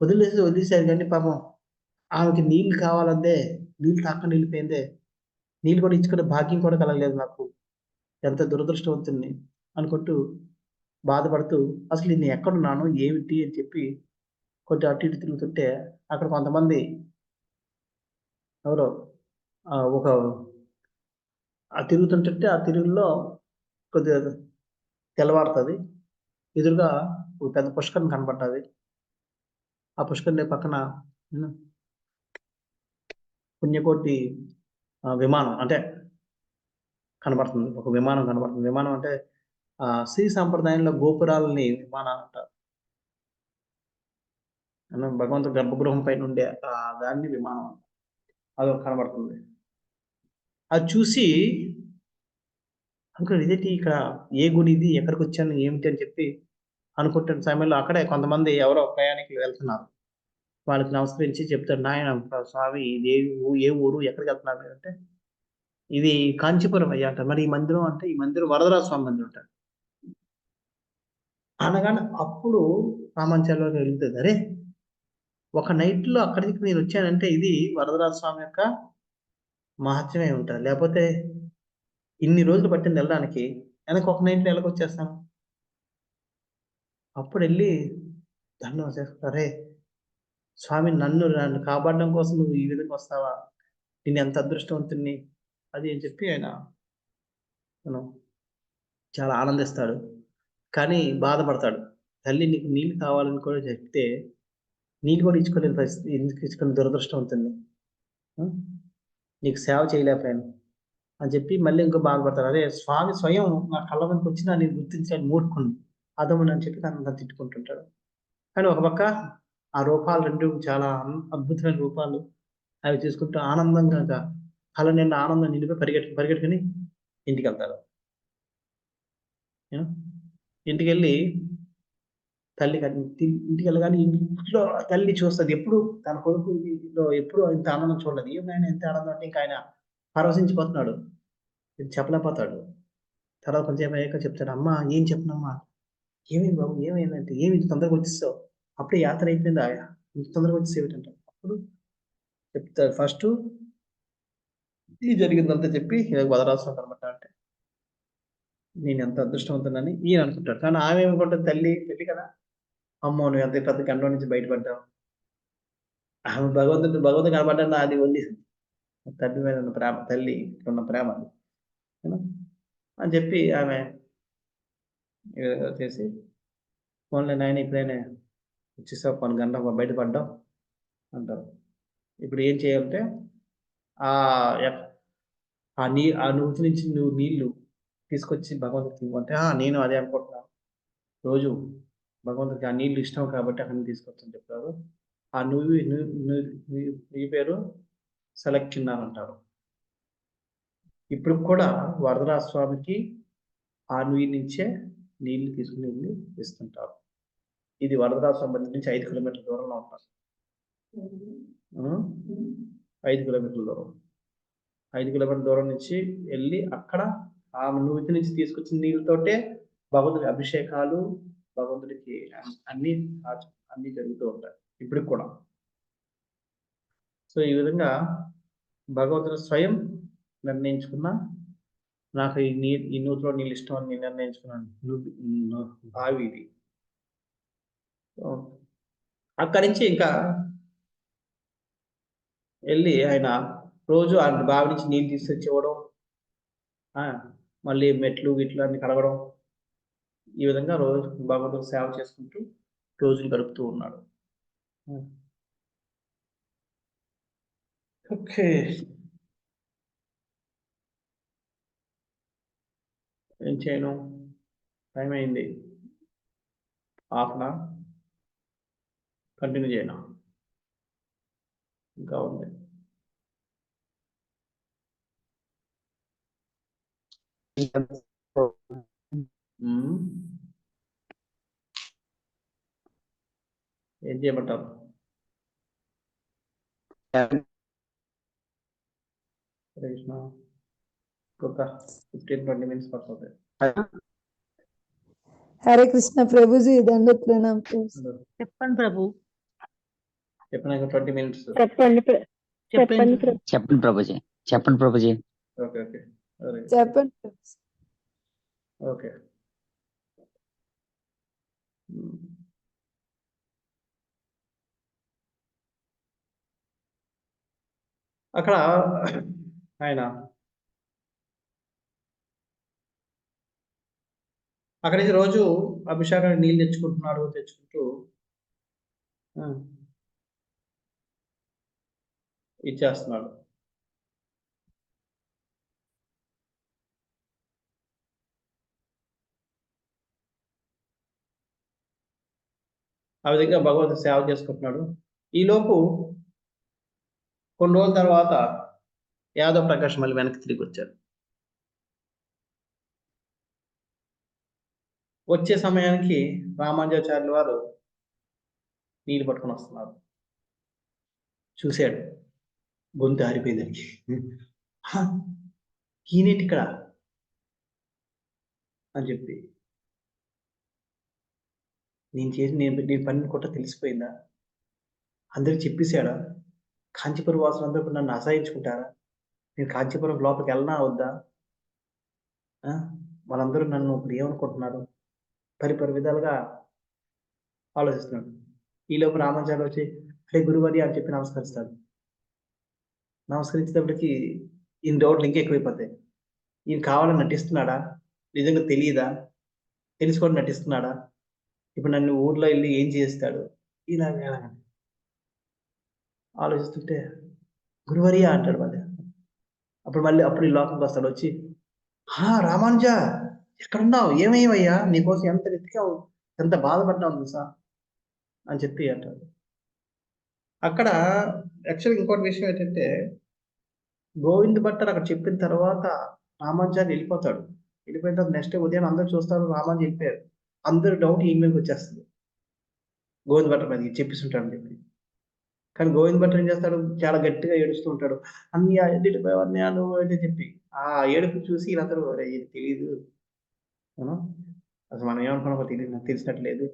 వదిలేసారు గానీ పాపం ఆమెకి నీళ్ళు కావాలందే, నీళ్ళు తాగకుండా ఎళ్ళిపోయిందే. నీళ్ళు కూడా ఇచ్చుకునే భాగ్యం కూడా కలగలేదు నాకు. ఎంత దురదృష్టవంతుడిని అనుకుంటూ బాధపడుతూ అసలు నేను ఎక్కడున్నాను? ఏమిటి? అని చెప్పి కొంచెం అటు ఇటు తిరుగుతుంటే అక్కడ కొంతమంది ఎవరో ఒక తిరుగుతుంటుంటే ఆ తిరుగుల్లో కొద్దిగా తెల్లవారుతది. ఎదురుగా ఒక పెద్ద పుష్కరం కనపడ్డది. ఆ పుష్కరిణి పక్కన హ్మ్. పుణ్యకోటి విమానం అంటే కనపడుతుంది. ఒక విమానం కనపడుతుంది. విమానం అంటే శ్రీ సాంప్రదాయంలో గోపురాలని విమానాలంటారు. భగవంతుడి గర్భగృహం పైనుండే దాన్ని విమానం అంటారు. అదొకటి కనబడుతుంది. అది చూసి అనుకున్నాను ఇదేంటి ఇక్కడ ఏ గుడి ఇది? ఎక్కడికొచ్చాను? ఏమిటి? అని చెప్పి అనుకుంటున్న సమయంలో అక్కడే కొంతమంది ఎవరో ప్రయాణికులు వెళ్తున్నారు. వాళ్ళకి నమస్కరించి చెప్తాడు, "నాయన స్వామి ఇది ఏ ఊరు? ఎక్కడికెళ్తున్నారు మీరంటే?" "ఇది కాంచీపురం అయ్యా" అంటారు. "మరి ఈ మందిరం" అంటే, "ఈ మందిరం వరదరాజ స్వామి మందిరం" అంటారు. అనగానే అప్పుడు రామాంచార్యులు వెళ్తది. అరే! ఒక నైట్‌లో అక్కడికి నేనొచ్చానంటే ఇది వరదరాజ స్వామి యొక్క మహత్యమై ఉంటది. లేపోతే ఇన్ని రోజులు పట్టింది ఎళ్ళడానికి. ఎనక ఒక నైట్‌లో ఎలాగొచ్చేస్తాను? అప్పుడెళ్ళి దండం చేసుకుంటా, "అరేయ్! స్వామి నన్ను కాపాడడం కోసం నువ్వు ఈ విధంగా వస్తావా? నేనెంత అదృష్టవంతుడిని." అది అని చెప్పి ఆయన మనం చాలా ఆనందిస్తాడు. కానీ బాధపడతాడు. తల్లి నీకు నీళ్ళు కావాలని కూడా చెప్తే, నీళ్ళు కూడా ఇచ్చుకోలేని పరిస్థితి. ఎందుకు ఇచ్చుకోని దురదృష్టవంతుడిని. హ్మ్. నీకు సేవ చేయలేకపోయాను. అని చెప్పి మళ్ళీ ఇంకో బాధపడతారు. అరే! స్వామి స్వయం నా కళ్ళ ముందుకొచ్చినా నేను గుర్తించలేని మూర్ఖుడిని. అధముడిని అని చెప్పి నన్ను తిట్టుకుంటుంటాడు. కానీ ఒక పక్క ఆ రూపాలు 2 చాలా అద్భుతమైన రూపాలు. అవి చూసుకుంటూ ఆనందంగా కళ్ళ నిండా ఆనందం నిండిపోయి పరిగెట్టుకొని ఇంటికెళ్తారు. హ్మ్. ఇంటికెళ్ళి తల్లి ఇంటికెళ్ళగానే ఇంట్లో తల్లి చూస్తది. ఎప్పుడు తన కొడుకులో ఎప్పుడు ఇంత ఆనందం చూడలేదు. "ఏం నాయనా ఇంత ఆనందం" అంటే ఇంక ఆయన పరవశించిపోతున్నాడు. ఇది చెప్పలేకపోతాడు. తర్వాత కొంచెం సేపు అయ్యాక చెప్తాడు. "అమ్మా ఏం చెప్పనమ్మా? ఏమైంది బాబు? ఏమైందంటే ఏమి ఇంత తొందరగా వచ్చేసావు?" అప్పుడే యాత్ర అయిపోయిందా? ఇంత తొందరగా వచ్చేసేవిటంటారు. అప్పుడు చెప్తారు ఫస్ట్ ఇది జరిగిందంతా చెప్పి వదరాల్సిన అనమాట. అంటే నేను ఎంత అదృష్టవంతునని ఈయన అనుకుంటాడు. కానీ ఆమె ఏమనుకుంటుంది, తల్లి కదా, అమ్మో నువ్వు ఎంత పెద్ద గండం నుంచి బయటపడ్డావు. ఆమె భగవంతుడు కనబడ్డా అది ఉంది తల్లి మీద ఉన్న ప్రేమ, తల్లి ఉన్న ప్రేమ అది. అని చెప్పి ఆమె చేసి పోన్లే నాయన ఇప్పుడైనా వచ్చేసావు, కొన్ని గంటలు బయటపడ్డావు అంటారు. ఇప్పుడు ఏం చేయాలంటే ఆ నూతి నుంచి నువ్వు నీళ్లు తీసుకొచ్చి భగవంతుడికి ఇవ్వంటే నేను అదే అనుకుంటున్నాను. రోజు భగవంతుడికి ఆ నీళ్లు ఇష్టం కాబట్టి అక్కడ తీసుకొచ్చని చెప్పారు. ఆ నువ్వు పేరు సెలెక్చున్నారంటారు. ఇప్పుడు కూడా వరదరాజ స్వామికి ఆ నుయ్యి నుంచే నీళ్లు తీసుకుని వెళ్ళి ఇస్తుంటారు. ఇది వరదరాజ స్వామి నుంచి 5 కిలోమీటర్ల దూరంలో ఉంటారు. 5 కిలోమీటర్ల దూరం. 5 కిలోమీటర్ల దూరం నుంచి వెళ్ళి అక్కడ ఆ నూతి నుంచి తీసుకొచ్చిన నీళ్ళతోటే భగవంతుడి అభిషేకాలు, భగవంతుడికి అన్ని జరుగుతూ ఉంటాయి ఇప్పటికి కూడా. సో ఈ విధంగా భగవంతుడు స్వయం నిర్ణయించుకున్న, నాకు ఈ నూతిలో నీళ్ళు ఇష్టం అని నేను నిర్ణయించుకున్నాను బావి ఇది. అక్కడి నుంచి ఇంకా వెళ్ళి ఆయన రోజు ఆ బావి నుంచి నీళ్ళు తీసుకొచ్చి ఇవ్వడం, మళ్ళీ మెట్లు గిట్లు అన్ని కడగడం, ఈ విధంగా రోజు భగవంతుడు సేవ చేసుకుంటూ రోజులు గడుపుతూ ఉన్నాడు. ఓకే, ఏం చేయను, టైం అయింది. హాఫ్ అన్ అవర్ కంటిన్యూ చేయను, ఇంకా ఉంది. ఏం చేయమంటారు? కృష్ణ 15-20 మినిట్స్ పడుతుంది. హరే కృష్ణ ప్రభుజీ, దండత్ ప్రణామ్. చెప్పండి ప్రభు. చెప్పినాక 20 మినిట్స్ చెప్పండి ప్రభుజీ. చెప్పండి ప్రభుజీ. ఓకే ఓకే చెప్పండి. ఓకే, అక్కడ ఆయన అక్కడి నుంచి రోజు అభిషేకానికి నీళ్ళు తెచ్చుకుంటూ ఇచ్చేస్తున్నాడు. ఆ విధంగా భగవంతుడు సేవ చేసుకుంటున్నాడు. ఈలోపు కొన్ని రోజుల తర్వాత యాదవ్ ప్రకాష్ మళ్ళీ వెనక్కి తిరిగి వచ్చారు. వచ్చే సమయానికి రామానుజాచార్యుల వారు నీళ్ళు పట్టుకొని వస్తున్నారు. చూశాడు, గొంతు ఆరిపోయిందానికి. ఈయనేటి ఇక్కడ అని చెప్పి, నేను పని కొట్ట తెలిసిపోయిందా? అందరికి చెప్పేశాడా? కాంచీపురం వాసులందరూ నన్ను అసహించుకుంటారా? నేను కాంచీపురం లోపలికి వెళ్ళనా వద్దా? వాళ్ళందరూ నన్ను ఇప్పుడు ఏమనుకుంటున్నారు? పరిపరి విధాలుగా ఆలోచిస్తున్నాడు. ఈలోపు రామాచార్య వచ్చి హే గురువరి అని చెప్పి నమస్కరిస్తాడు. నమస్కరించేటప్పటికి ఈయన డౌట్లు ఇంకా ఎక్కువైపోతాయి. ఈయన కావాలని నటిస్తున్నాడా? నిజంగా తెలియదా? తెలుసుకోవడం నటిస్తున్నాడా? ఇప్పుడు నన్ను ఊర్లో వెళ్ళి ఏం చేస్తాడు? ఇలాగా ఆలోచిస్తుంటే గురువరియా అంటాడు మళ్ళీ. అప్పుడు ఈ లోకంకి వస్తాడు. వచ్చి రామానుజ ఎక్కడున్నావు? ఏమయ్యా? నీకోసం ఎంత వెతికావు, ఎంత బాధపడ్డావు తెలుసా అని చెప్పి అంటాడు. అక్కడ యాక్చువల్గా ఇంకోటి విషయం ఏంటంటే, గోవింద్ భట్టర్ అక్కడ చెప్పిన తర్వాత రామానుజాన్ని వెళ్ళిపోతాడు. వెళ్ళిపోయిన తర్వాత నెక్స్ట్ ఉదయం అందరూ చూస్తారు రామానుజు వెళ్ళిపోయారు. అందరు డౌట్ ఈయన మీదకి వచ్చేస్తుంది, గోవింద్ భట్టర్ మీదకి చెప్పిస్తుంటాడు అని చెప్పి. కానీ గోవింద్ భట్టర్ ఏం చేస్తాడు, చాలా గట్టిగా ఏడుస్తూ ఉంటాడు. అన్నయ్య వెళ్ళిపోయేవాడిని నువ్వు అని చెప్పి. ఆ ఏడుపు చూసి వీళ్ళందరూ ఇది తెలియదు, అసలు మనం ఏమనుకున్నా తెలియదు, నాకు తెలిసినట్లేదు,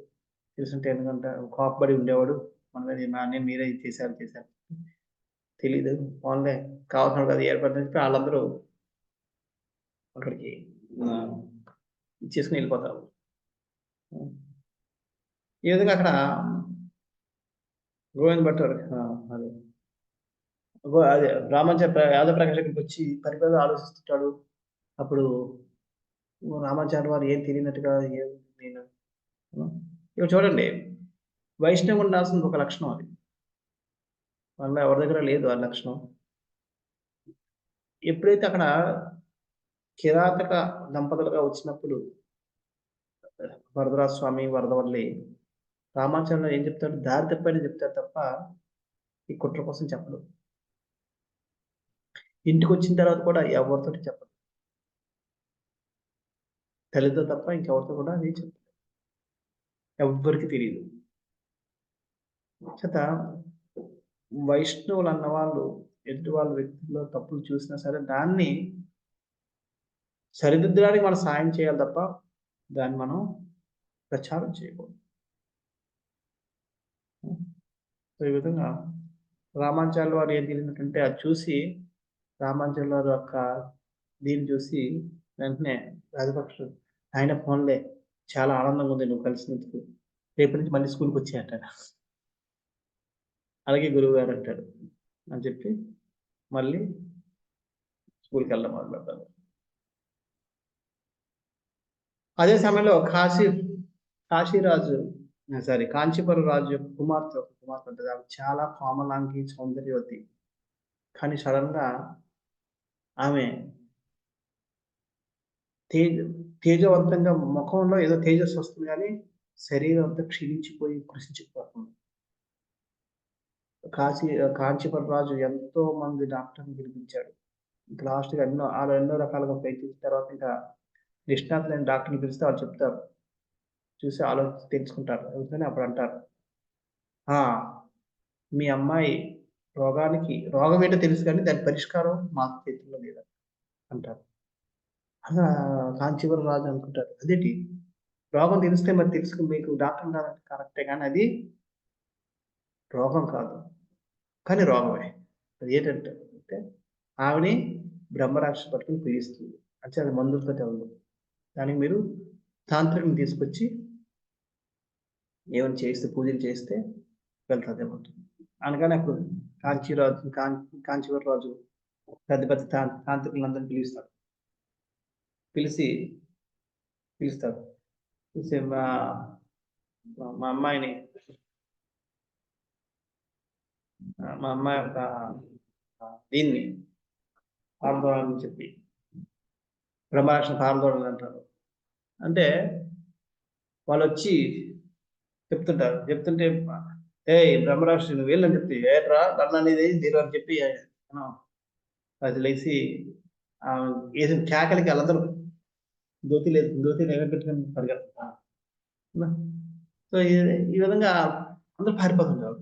తెలుసుంటే ఎందుకంటే కోపపడి ఉండేవాడు. మన మీద నేను మీరే ఇది చేశారు తెలీదు. పోన్లే కావాల్సినప్పుడు అది ఏర్పడిందని చెప్పి ఆళ్ళందరూ అక్కడికి ఇచ్చేసుకొని వెళ్ళిపోతారు. ఈ విధంగా అక్కడ గోవింద్ భట్ అదే అదే యాదవ ప్రకాష్ దగ్గరికి వచ్చి పరిపరి ఆలోచిస్తుంటాడు. అప్పుడు రామాచార్య వారు ఏం తెలియనట్టుగా నేను ఇక చూడండి, వైష్ణవం ఉండాల్సిన ఒక లక్షణం అది. వాళ్ళ ఎవరి దగ్గర లేదు ఆ లక్షణం. ఎప్పుడైతే అక్కడ కిరాతక దంపతులుగా వచ్చినప్పుడు వరదరాజ స్వామి, వరదవల్లి రామాచార్యులు ఏం చెప్తాడు? దారి తప్పని చెప్తాడు తప్ప ఈ కుట్ర కోసం చెప్పడు. ఇంటికొచ్చిన తర్వాత కూడా ఎవరితోటి చెప్పడు. తల్లితో తప్ప ఇంకెవరితో కూడా అది చెప్పడు. ఎవ్వరికి తెలియదు. చేత వైష్ణవులు అన్నవాళ్ళు ఎదుటి వాళ్ళ వ్యక్తుల్లో తప్పులు చూసినా సరే దాన్ని సరిదిద్దడానికి మనం సాయం చేయాలి తప్ప దాన్ని మనం ప్రచారం చేయకూడదు. ఈ విధంగా రామాచార్యుల వారు ఏం తెలియనట్టుంటే అది చూసి రామాచార్యుల వారు యొక్క దీన్ని చూసి వెంటనే రాజపక్షుడు ఆయన ఫోన్లే చాలా ఆనందంగా ఉంది నువ్వు కలిసినందుకు, రేపటి నుంచి మళ్ళీ స్కూల్కి వచ్చి అంటాడు. అలాగే గురువు గారు అంటాడు అని చెప్పి మళ్ళీ స్కూల్కి వెళ్ళడం మొదలు పెడతాడు. అదే సమయంలో కాంచీపురం రాజు యొక్క కుమార్తె ఉంటుంది. ఆమె చాలా కోమలాంగి, సౌందర్యవతి. కానీ సడన్ గా ఆమె తేజవంతంగా ముఖంలో ఏదో తేజస్సు వస్తుంది కానీ శరీరం అంతా క్షీణించిపోయి కృషించిపోతుంది. కాంచీపురం రాజు ఎంతో మంది డాక్టర్ని పిలిపించాడు. ఇంకా లాస్ట్గా ఎన్నో రకాలుగా ప్రయత్నించిన తర్వాత ఇంకా నిష్ణాతులైన డాక్టర్ని పిలిస్తే వాళ్ళు చెప్తారు, చూసి ఆలోచించి తెలుసుకుంటారు. ఎందుకని అప్పుడు అంటారు, మీ అమ్మాయి రోగం ఏంటో తెలుసు కానీ దాని పరిష్కారం మాకు చేతుల్లో లేదు అంటారు. అలా కాంచీపురం రాజు అనుకుంటారు, అదేంటి రోగం తెలిస్తే మరి తెలుసుకుని మీకు డాక్టర్ కాదంటే కరెక్టే కానీ అది రోగం కాదు, కానీ రోగమే. అది ఏంటంటే ఆవిడ బ్రహ్మరాక్షసు పట్టుకుని పీడిస్తుంది అంటే అది మందులతో తెలదు. దానికి మీరు తాంత్రికని తీసుకొచ్చి ఏమైనా చేస్తే పూజలు చేస్తే వెళ్తుంది ఏమంటుంది. అనగానే అప్పుడు కాంచీపురం రాజు పెద్ద పెద్ద తాంత్రికులందరినీ పిలుస్తాడు. పిలిచి మా అమ్మాయి యొక్క దీన్ని పారదోడాలని చెప్పి బ్రహ్మరాక్షణ పారదోడాలని అంటారు. అంటే వాళ్ళు వచ్చి చెప్తుంటే బ్రహ్మరాక్షి నువ్వు వెళ్ళని చెప్పి ఏట్రా నన్ను అనేది దీని అని చెప్పి అది లేచి వేసిన కేకలకి వాళ్ళందరూ దోతి ఎగబెట్టుకుని పరిగెత్తుతా. సో ఈ విధంగా అందరూ పారిపోతుంటారు.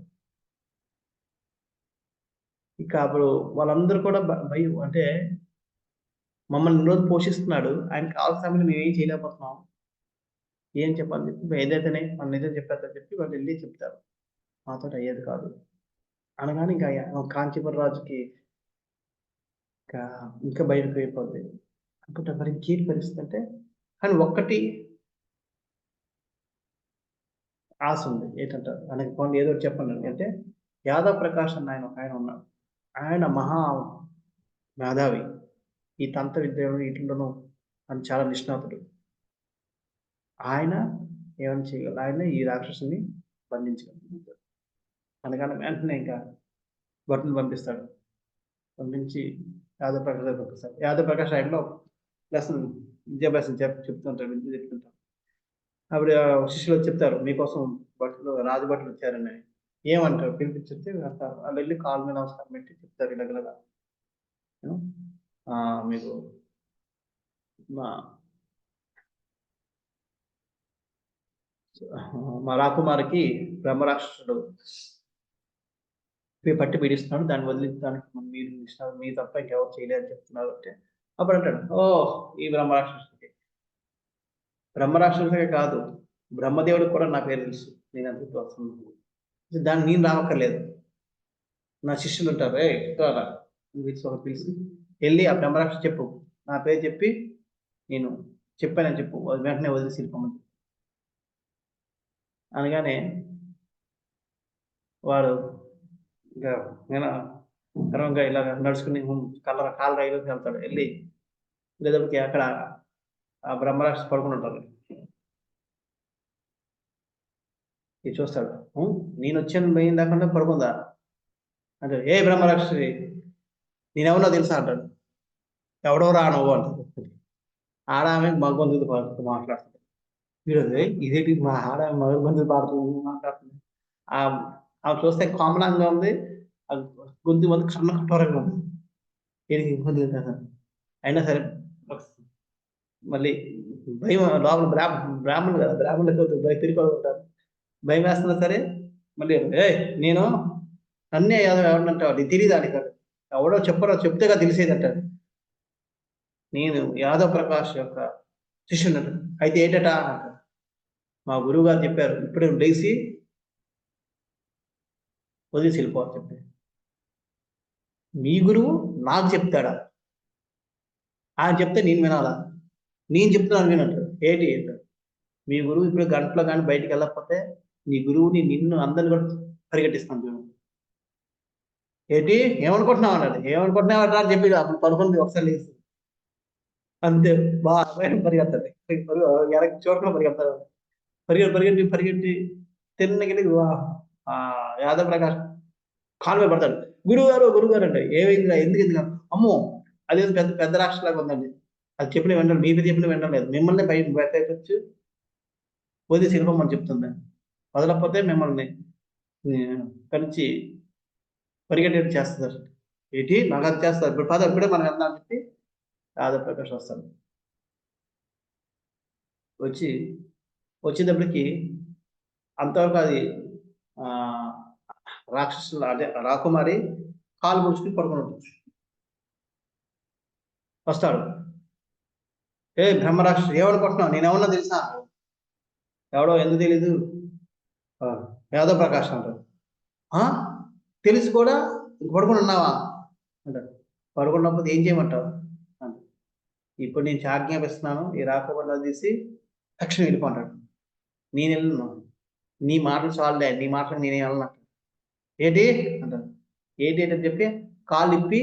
ఇక అప్పుడు వాళ్ళందరూ కూడా భయం, అంటే మమ్మల్ని రోజు పోషిస్తున్నాడు, ఆయనకి కావాల్సిన సమయంలో మేము ఏం చేయలేకపోతున్నాం, ఏం చెప్పాలని చెప్పి ఏదైతేనే మన నిజం చెప్పేదని చెప్పి వాళ్ళు వెళ్ళి చెప్తారు, మాతో అయ్యేది కాదు అనగానే ఇంకా కాంచీపురం రాజుకి ఇంకా బయటకు అయిపోద్ది అనుకుంటా. మరి ఇంకేంటి పరిస్థితి అంటే, కానీ ఒక్కటి ఆశ ఉంది. ఏంటంటారు ఆయనకి పోనీ ఏదో చెప్పండి అంటే, యాదవ్ ప్రకాష్ అన్న ఆయన ఉన్నాడు. ఆయన మహా మేధావి, ఈ తంత్ర విద్యలో వీటిల్లోనూ ఆయన చాలా నిష్ణాతుడు. ఆయన ఏమైనా చేయగలరు, ఆయన ఈ రాక్షసుని బంధించగలరు. అనగానే వెంటనే ఇంకా భటుని పంపించి యాదవ్ ప్రకాష్ పంపిస్తారు. యాదవ్ ప్రకాష్ ఆయనలో విద్యాభ్యాసం చెప్తుంటారు. అప్పుడు శిష్యులు చెప్తారు, మీకోసం రాజభటులు వచ్చారని. ఏమంటారు పిలిపించితే వాళ్ళు వెళ్ళి కాలు మీద నమస్కారం పెట్టి చెప్తారు, ఇలాగలగా మీకు మా రాకుమారికి బ్రహ్మరాక్షసుడు పట్టి పీడిస్తున్నాడు, దాన్ని వదిలించడానికి మీరు తప్ప ఇంకెవరు చేయలేదని చెప్తున్నారు అంటే అప్పుడు అంటాడు, ఈ బ్రహ్మరాక్షసుడికే కాదు బ్రహ్మదేవుడికి కూడా నా పేరు తెలుసు, నేను అందుకు వస్తున్నాను. దాన్ని నేను రావక్కర్లేదు. నా శిష్యులు ఉంటారు, ఏ రా పిలిచి వెళ్ళి ఆ బ్రహ్మరాక్ష చెప్పు, నా పేరు చెప్పి నేను చెప్పానని చెప్పు, వెంటనే వదిలేసి వెళ్ళిపోమని. అనగానే వాడు ఇంకా నేను గర్వంగా ఇలా నడుచుకుని కాళ్ళ రైలుకి వెళ్తాడు. వెళ్ళి లేదప్పటికి అక్కడ ఆ బ్రహ్మరాక్ష పడుకుని ఉంటారు. ఇది చూస్తాడు, నేను వచ్చాను పోయిన దాకా పడుకుందా అంటే, ఏ బ్రహ్మరాక్షసి నేనెవరో తెలుసా అంటాడు. ఎవడో రా నువ్వు అంటాడు. ఆడామె మగ గొంతులు మాట్లాడుతుంది. వీడు ఇదేంటి మా ఆడామె మగ గొంతులు మాట్లాడుతుంది. ఆమె చూస్తే కామనంగా ఉంది, గొంతు మంది కన్న కఠోరంగా ఉంది. దీనికి గొంతు అయినా సరే మళ్ళీ భయం, లోపల బ్రాహ్మణులు కదా, బ్రాహ్మణులతో తిరిగి ఉంటారు. భయం వేస్తున్నా సరే మళ్ళీ నేను నన్నే ఎవడంటావు, నీకు తెలియదు అని కాదు, ఎవడో చెప్పరో చెప్తేగా తెలిసేది అంటాడు. నేను యాదవ్ ప్రకాష్ యొక్క శిష్యుడు. అయితే ఏంటట, మా గురువు గారు చెప్పారు ఇప్పుడే లేచి వదిలేసి వెళ్ళిపోవాలి చెప్పి. మీ గురువు నాకు చెప్తాడా, ఆయన చెప్తే నేను వినాలా, నేను చెప్తున్నాను వినంటాడు. ఏంటి మీ గురువు ఇప్పుడు గంటలో కానీ బయటికి వెళ్ళకపోతే నీ గురువుని నిన్ను అందరిని కూడా పరిగెట్టిస్తాను. ఏంటి ఏమనుకుంటున్నావు అన్నాడు. ఏమనుకుంటున్నావు అని చెప్పి అప్పుడు పడుకుంది. ఒకసారి లేచి అంతే బాగా పరిగెత్తాడు. వెనక్కి చూడకుండా పరిగెత్తాడు. పరిగెట్టి తిన్నగిరి యాదవ్ ప్రకాష్ కాలు మీద పడతాడు. గురువు గారు అంటే ఏమైంది, ఎందుకు అమ్మో అదేదో పెద్ద పెద్ద రాష్ట్రలాగా ఉందండి, అది చెప్పిన వెంటనే మీ మీద చెప్పిన వెంటనే లేదు, మిమ్మల్ని బయట వచ్చి వదిలేసి వెళ్ళిపోమని చెప్తుంది. వదలకపోతే మిమ్మల్ని కలిసి పరిగెట్టేట్టు చేస్తారు. ఏంటి నాకు అది చేస్తారు, ఇప్పుడు పద ఇప్పుడే మనం వెళ్దాం అని చెప్పి యాదవ్ ప్రకాష్ వస్తాడు. వచ్చేటప్పటికి అంతవరకు అది రాక్షసులు అదే రాకుమారి కాలు ముడుచుకుని పడుకుని వస్తాడు. ఏ బ్రహ్మరాక్షసు ఏమనుకుంటున్నావు, నేనేమన్నా తెలుసా, ఎవడో ఎందుకు తెలీదు, యాదవ్ ప్రకాష్ అంటాడు. తెలిసి కూడా పడుకుని ఉన్నావా అంటాడు. పడుకున్నప్పుడు ఏం చేయమంటావు, ఇప్పుడు నేను ఆజ్ఞాపిస్తున్నాను, ఈ రాకుండా తీసి తక్షణం వెళ్ళిపోంటాడు. నేను వెళ్ళను, నీ మాటలు చాలులే, నీ మాటలకు నేనే వెళ్ళను. ఏంటి అంటాడు. ఏంటి అని చెప్పి కాళ్ళు ఇప్పి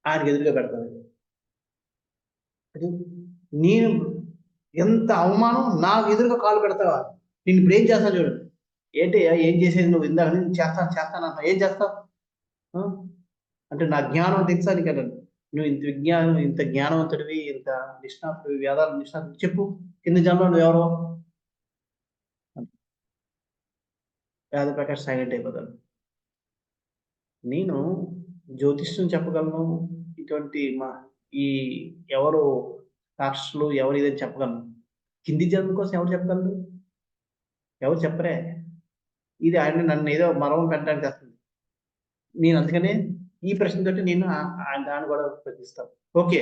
ఆయనకి ఎదురుగా పెడతాడు. నేను ఎంత అవమానం, నాకు ఎదురుగా కాలు పెడతావా, నేను ఇప్పుడు ఏం చేస్తాను చూడు. ఏంటి ఏం చేసేది నువ్వు, ఇందాక నేను చేస్తాను అంట, ఏం చేస్తావు అంటే నా జ్ఞానం తెలుసా నీకు అంటాడు. నువ్వు ఇంత జ్ఞానవంతుడివి, ఇంత నిష్ణాతుడివి, వేదాలు నిష్ణాతుడు, చెప్పు కింద జన్మలో నువ్వు ఎవరో. వేద ప్రకాష్ సైలెంట్ అయిపోతాడు. నేను జ్యోతిష్యం చెప్పగలను, ఇటువంటి ఈ ఎవరు రాక్షసులు ఎవరు ఇదని చెప్పగలను, కింది జన్మ కోసం ఎవరు చెప్పగలరు, ఎవరు చెప్పరే. ఇది ఆయన నన్ను ఏదో మరవం పెట్టడానికి వస్తుంది. నేను అందుకనే ఈ ప్రశ్నతోటి నేను దాన్ని కూడా ప్రశ్నిస్తాను. ఓకే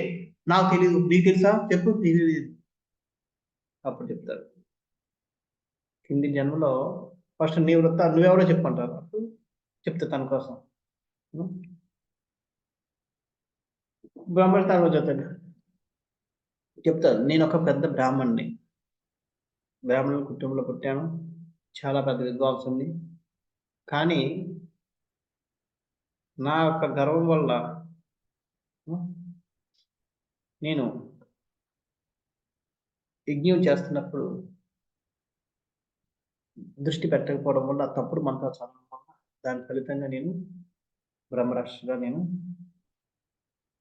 నాకు తెలియదు, నీకు తెలుసా చెప్పు, తెలియదు. అప్పుడు చెప్తారు, కింది జన్మలో ఫస్ట్ నీ వృత్త నువ్వెవరో చెప్పంటారు. అప్పుడు చెప్తా తన కోసం. బ్రాహ్మణ తర్వాత చెప్తాడు, నేను ఒక పెద్ద బ్రాహ్మణ్ణి, బ్రాహ్మణుల కుటుంబంలో పుట్టాను, చాలా పెద్ద విద్వాంసుని. కానీ నా యొక్క గర్వం వల్ల నేను యజ్ఞం చేస్తున్నప్పుడు దృష్టి పెట్టకపోవడం వల్ల, తప్పుడు మంత్రాలు చదవడం వల్ల, దాని ఫలితంగా నేను బ్రహ్మరాక్షసుగా నేను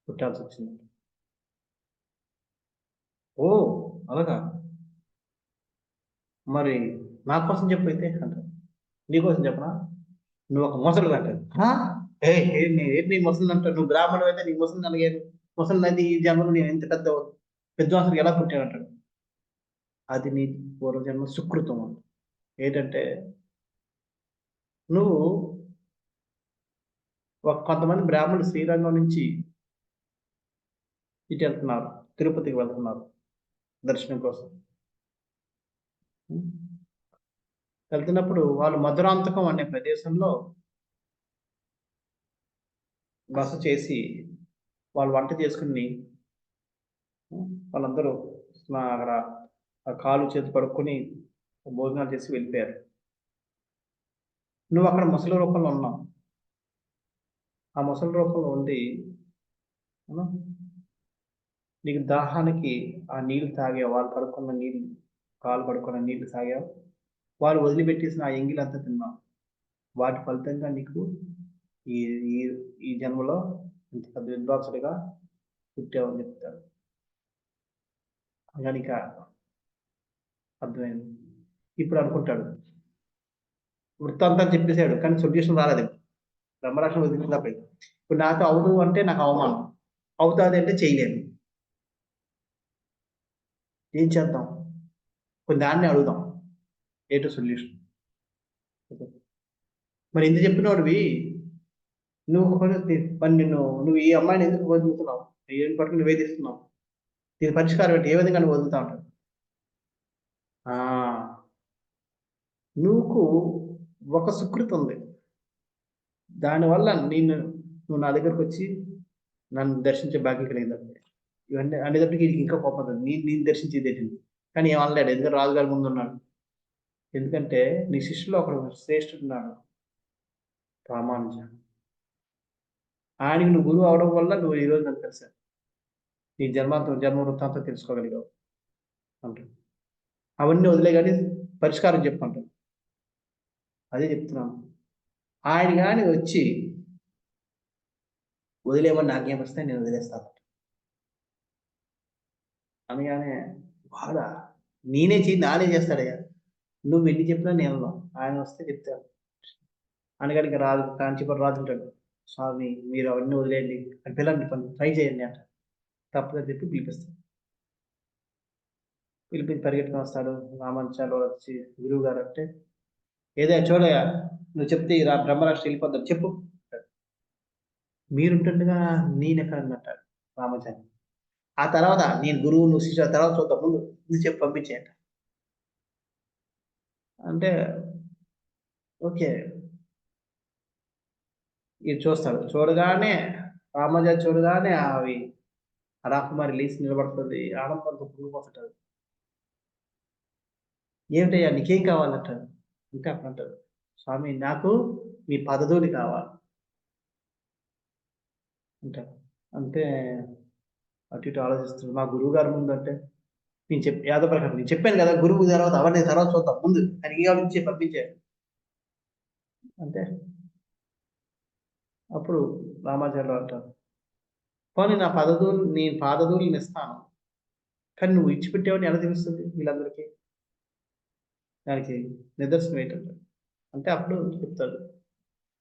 పుట్టాల్సి వచ్చింది. ఓ అలాగా, మరి నా కోసం చెప్పు అయితే అంటారు. నీకోసం చెప్పనా, నువ్వు ఒక ముసలి అంటాడు. ఏంటి నీ ముసలి అంటాడు, నువ్వు బ్రాహ్మణుడు అయితే నీ ముసలిని అడిగారు, ముసలిని అయితే ఈ జన్మలో నేను ఎంత పెద్ద విద్వాంసుడికి ఎలా పుట్టాను అంటాడు. అది నీ పూర్వజన్మ సుకృతం అంట. ఏంటంటే నువ్వు కొంతమంది బ్రాహ్మణులు శ్రీరంగం నుంచి ఇటు వెళ్తున్నారు, తిరుపతికి వెళ్తున్నారు దర్శనం కోసం. వెళ్తున్నప్పుడు వాళ్ళు మధురాంతకం అనే ప్రదేశంలో బస చేసి వాళ్ళు వంట చేసుకుని వాళ్ళందరూ అక్కడ ఆ కాలు చేతి కడుక్కొని భోజనాలు చేసి వెళ్ళిపోయారు. నువ్వు అక్కడ ముసలి రూపంలో ఉన్నావు. ఆ ముసలి రూపంలో ఉండి నీకు దాహానికి ఆ నీళ్లు తాగావు. వాళ్ళు కడుక్కున్న నీళ్ళు, కాలు కడుక్కున్న నీళ్లు తాగావు. వాళ్ళు వదిలిపెట్టేసిన ఆ ఎంగిలంతా తిన్నావు. వాటి ఫలితంగా నీకు ఈ ఈ ఈ జన్మలో ఇంత పెద్ద విద్వాంసుడిగా పుట్టావని చెప్తారు. కనుక అర్థమైంది. ఇప్పుడు అనుకుంటాడు, వృత్తాంతం చెప్పేశాడు, కానీ సొల్యూషన్ రాలేదు. బ్రహ్మరాక్షణ వదిలినప్పుడు ఇప్పుడు నాతో అవును అంటే నాకు అవమానం, అవుతుంది అంటే చేయలేను. ఏం చేద్దాం? కొన్ని దాన్ని అడుగుదాం, ఏటో సొల్యూషన్. మరి ఎందుకు చెప్పినవాడివి నువ్వు? మరి నువ్వు ఈ అమ్మాయిని ఎందుకు వదులుతున్నావు? ఏం పట్టుకుని వేధిస్తున్నావు? దీని పరిష్కారం ఏంటి? ఏ విధంగా నువ్వు వదులుతా ఉంటావు? నువ్వు ఒక సుకృతి ఉంది, దానివల్ల నువ్వు నా దగ్గరకు వచ్చి నన్ను దర్శించే భాగ్యం కలిగిందంటే ఇవన్నీ అనేటప్పటికి ఇది ఇంకా కోపం. నేను దర్శించేది కానీ ఏమనలేడు, ఎందుకంటే రాజుగారి ముందు ఉన్నాడు. ఎందుకంటే నీ శిష్యులో ఒకడు శ్రేష్ఠుడున్నాడు, రామానుజ. ఆయనకి నువ్వు గురువు అవడం వల్ల నువ్వు ఈరోజు నాకు తెలిసాను, నీ జన్మ వృత్తాంతం తెలుసుకోగలిగావు అంటాడు. అవన్నీ వదిలే కానీ పరిష్కారం చెప్పంటాడు. అదే చెప్తున్నాను. ఆయన కానీ వచ్చి వదిలేమని నాకేం వస్తే నేను వదిలేస్తాను అనగానే బాగా నానే చేస్తాడయ్యా, నువ్వు ఎన్ని చెప్పినా నేను ఆయన వస్తే చెప్తాను. అనగానికి రాజు, కాంచీపురం రాజు ఉంటాడు, స్వామి మీరు అవన్నీ వదిలేయండి అని పిల్లల్ని ట్రై చేయండి అంట. తప్పదని చెప్పి పిలిపిస్తాడు. పిలిపించి పరిగెట్టుకుని వస్తాడు. రామానుజాలు వచ్చి గురువు గారు అంటే, ఏదైనా చూడయా, నువ్వు చెప్తే బ్రహ్మరాష్ట్ర వెళ్ళిపోద్దాం చెప్పు. మీరుంటుండగా నేను ఎక్కడ అంటాడు రామాచారి. ఆ తర్వాత నేను గురువు, నువ్వు శిష్యు, ఆ తర్వాత చూద్దాం, ముందు నువ్వు చెప్పి పంపించేయంట. అంటే ఓకే, ఇది చూస్తాడు. చూడగానే రామాచారి చూడగానే అవి రాకుమారి లేచి నిలబడుతుంది, ఆనందంతో పుంగిపోతుంటాడు. ఏమిటయ్యా నీకేం కావాలంటాడు. ఇంకా అప్పుడు అంటాడు, స్వామి నాకు మీ పదధూళి కావాలి అంటాడు. అంటే అటు ఇటు ఆలోచిస్తున్నాడు. మా గురువు గారి ముందు అంటే నేను యాదవ ప్రకారం నేను చెప్పాను కదా, గురువు తర్వాత అవన్నీ తర్వాత చూద్దాం, ముందు ఆయన ఆలోచించి పంపించాడు. అంటే అప్పుడు రామాచార్యులు అంటారు, పోనీ నేను పాదధూళిని ఇస్తాను, కానీ నువ్వు ఇచ్చిపెట్టేవని ఎలా తెలుస్తుంది వీళ్ళందరికీ? దానికి నిదర్శనం ఏంటంటే, అంటే అప్పుడు చెప్తాడు,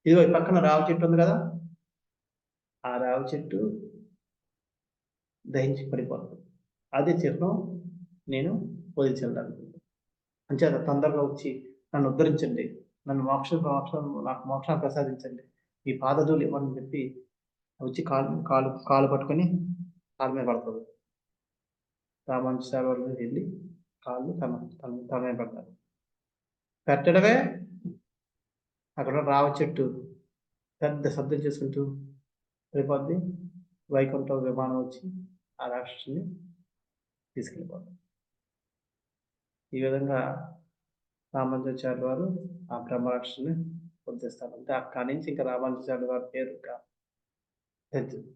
ఇదిగో ఈ పక్కన రావి చెట్టు ఉంది కదా, ఆ రావి చెట్టు దహించి పడిపోతుంది, అదే చిహ్నం నేను వదిలిచెల్లాను. అంచేత తొందరగా వచ్చి నన్ను ఉద్ధరించండి, నన్ను నాకు మోక్షాన్ని ప్రసాదించండి, ఈ పాదధూళి ఇవ్వని చెప్పి వచ్చి కాలు పట్టుకొని కాలు మీద పడుతుంది. రామానుజాచార్య వాళ్ళు వెళ్ళి కాళ్ళు తన మీద పడతారు. పెట్టడమే అక్కడ రావి చెట్టు పెద్ద శబ్దం చేసుకుంటూ వెళ్ళిపోద్ది. వైకుంఠం విమానం వచ్చి ఆ రాక్షసుని తీసుకెళ్ళిపోతారు. ఈ విధంగా రామానుజాచార్య వారు ఆ బ్రహ్మరాక్షసుని వదిలేస్తారు. అంటే అక్కడి నుంచి ఇంకా రామానుజాచార్య వారి పేరు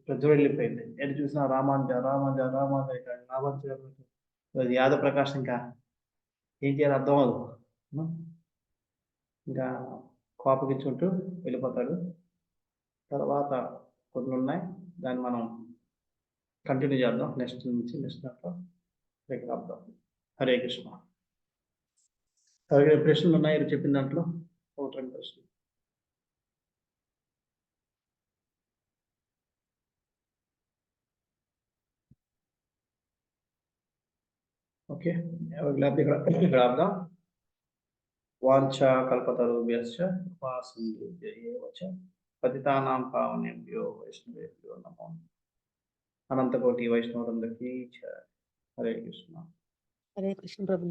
ప్రజలు వెళ్ళిపోయింది. ఎటు చూసినా రామానుజ యాదవ ప్రకాష్ ఇంకా ఏం చేయాలి అర్థం అవ్వదు. ఇంకా కోపగించుకుంటూ వెళ్ళిపోతాడు. తర్వాత కొన్ని ఉన్నాయి, దాన్ని మనం కంటిన్యూ చేద్దాం నెక్స్ట్ దాంట్లో దగ్గర అర్థం. హరే కృష్ణ. అలాగే ప్రశ్నలు ఉన్నాయి చెప్పిన దాంట్లో ఒకటి రెండు ప్రశ్నలు. ఓకే, ఇక్కడ అర్థం. వాంఛా కల్పతరుభ్యశ్చ కృపా సింధుభ్యైవ చ పతితానాం పావనేభ్యో వైష్ణవేభ్యో నమో. అనంతకోటి వైష్ణవులందరికీ హరే కృష్ణ. హరే కృష్ణ ప్రభు.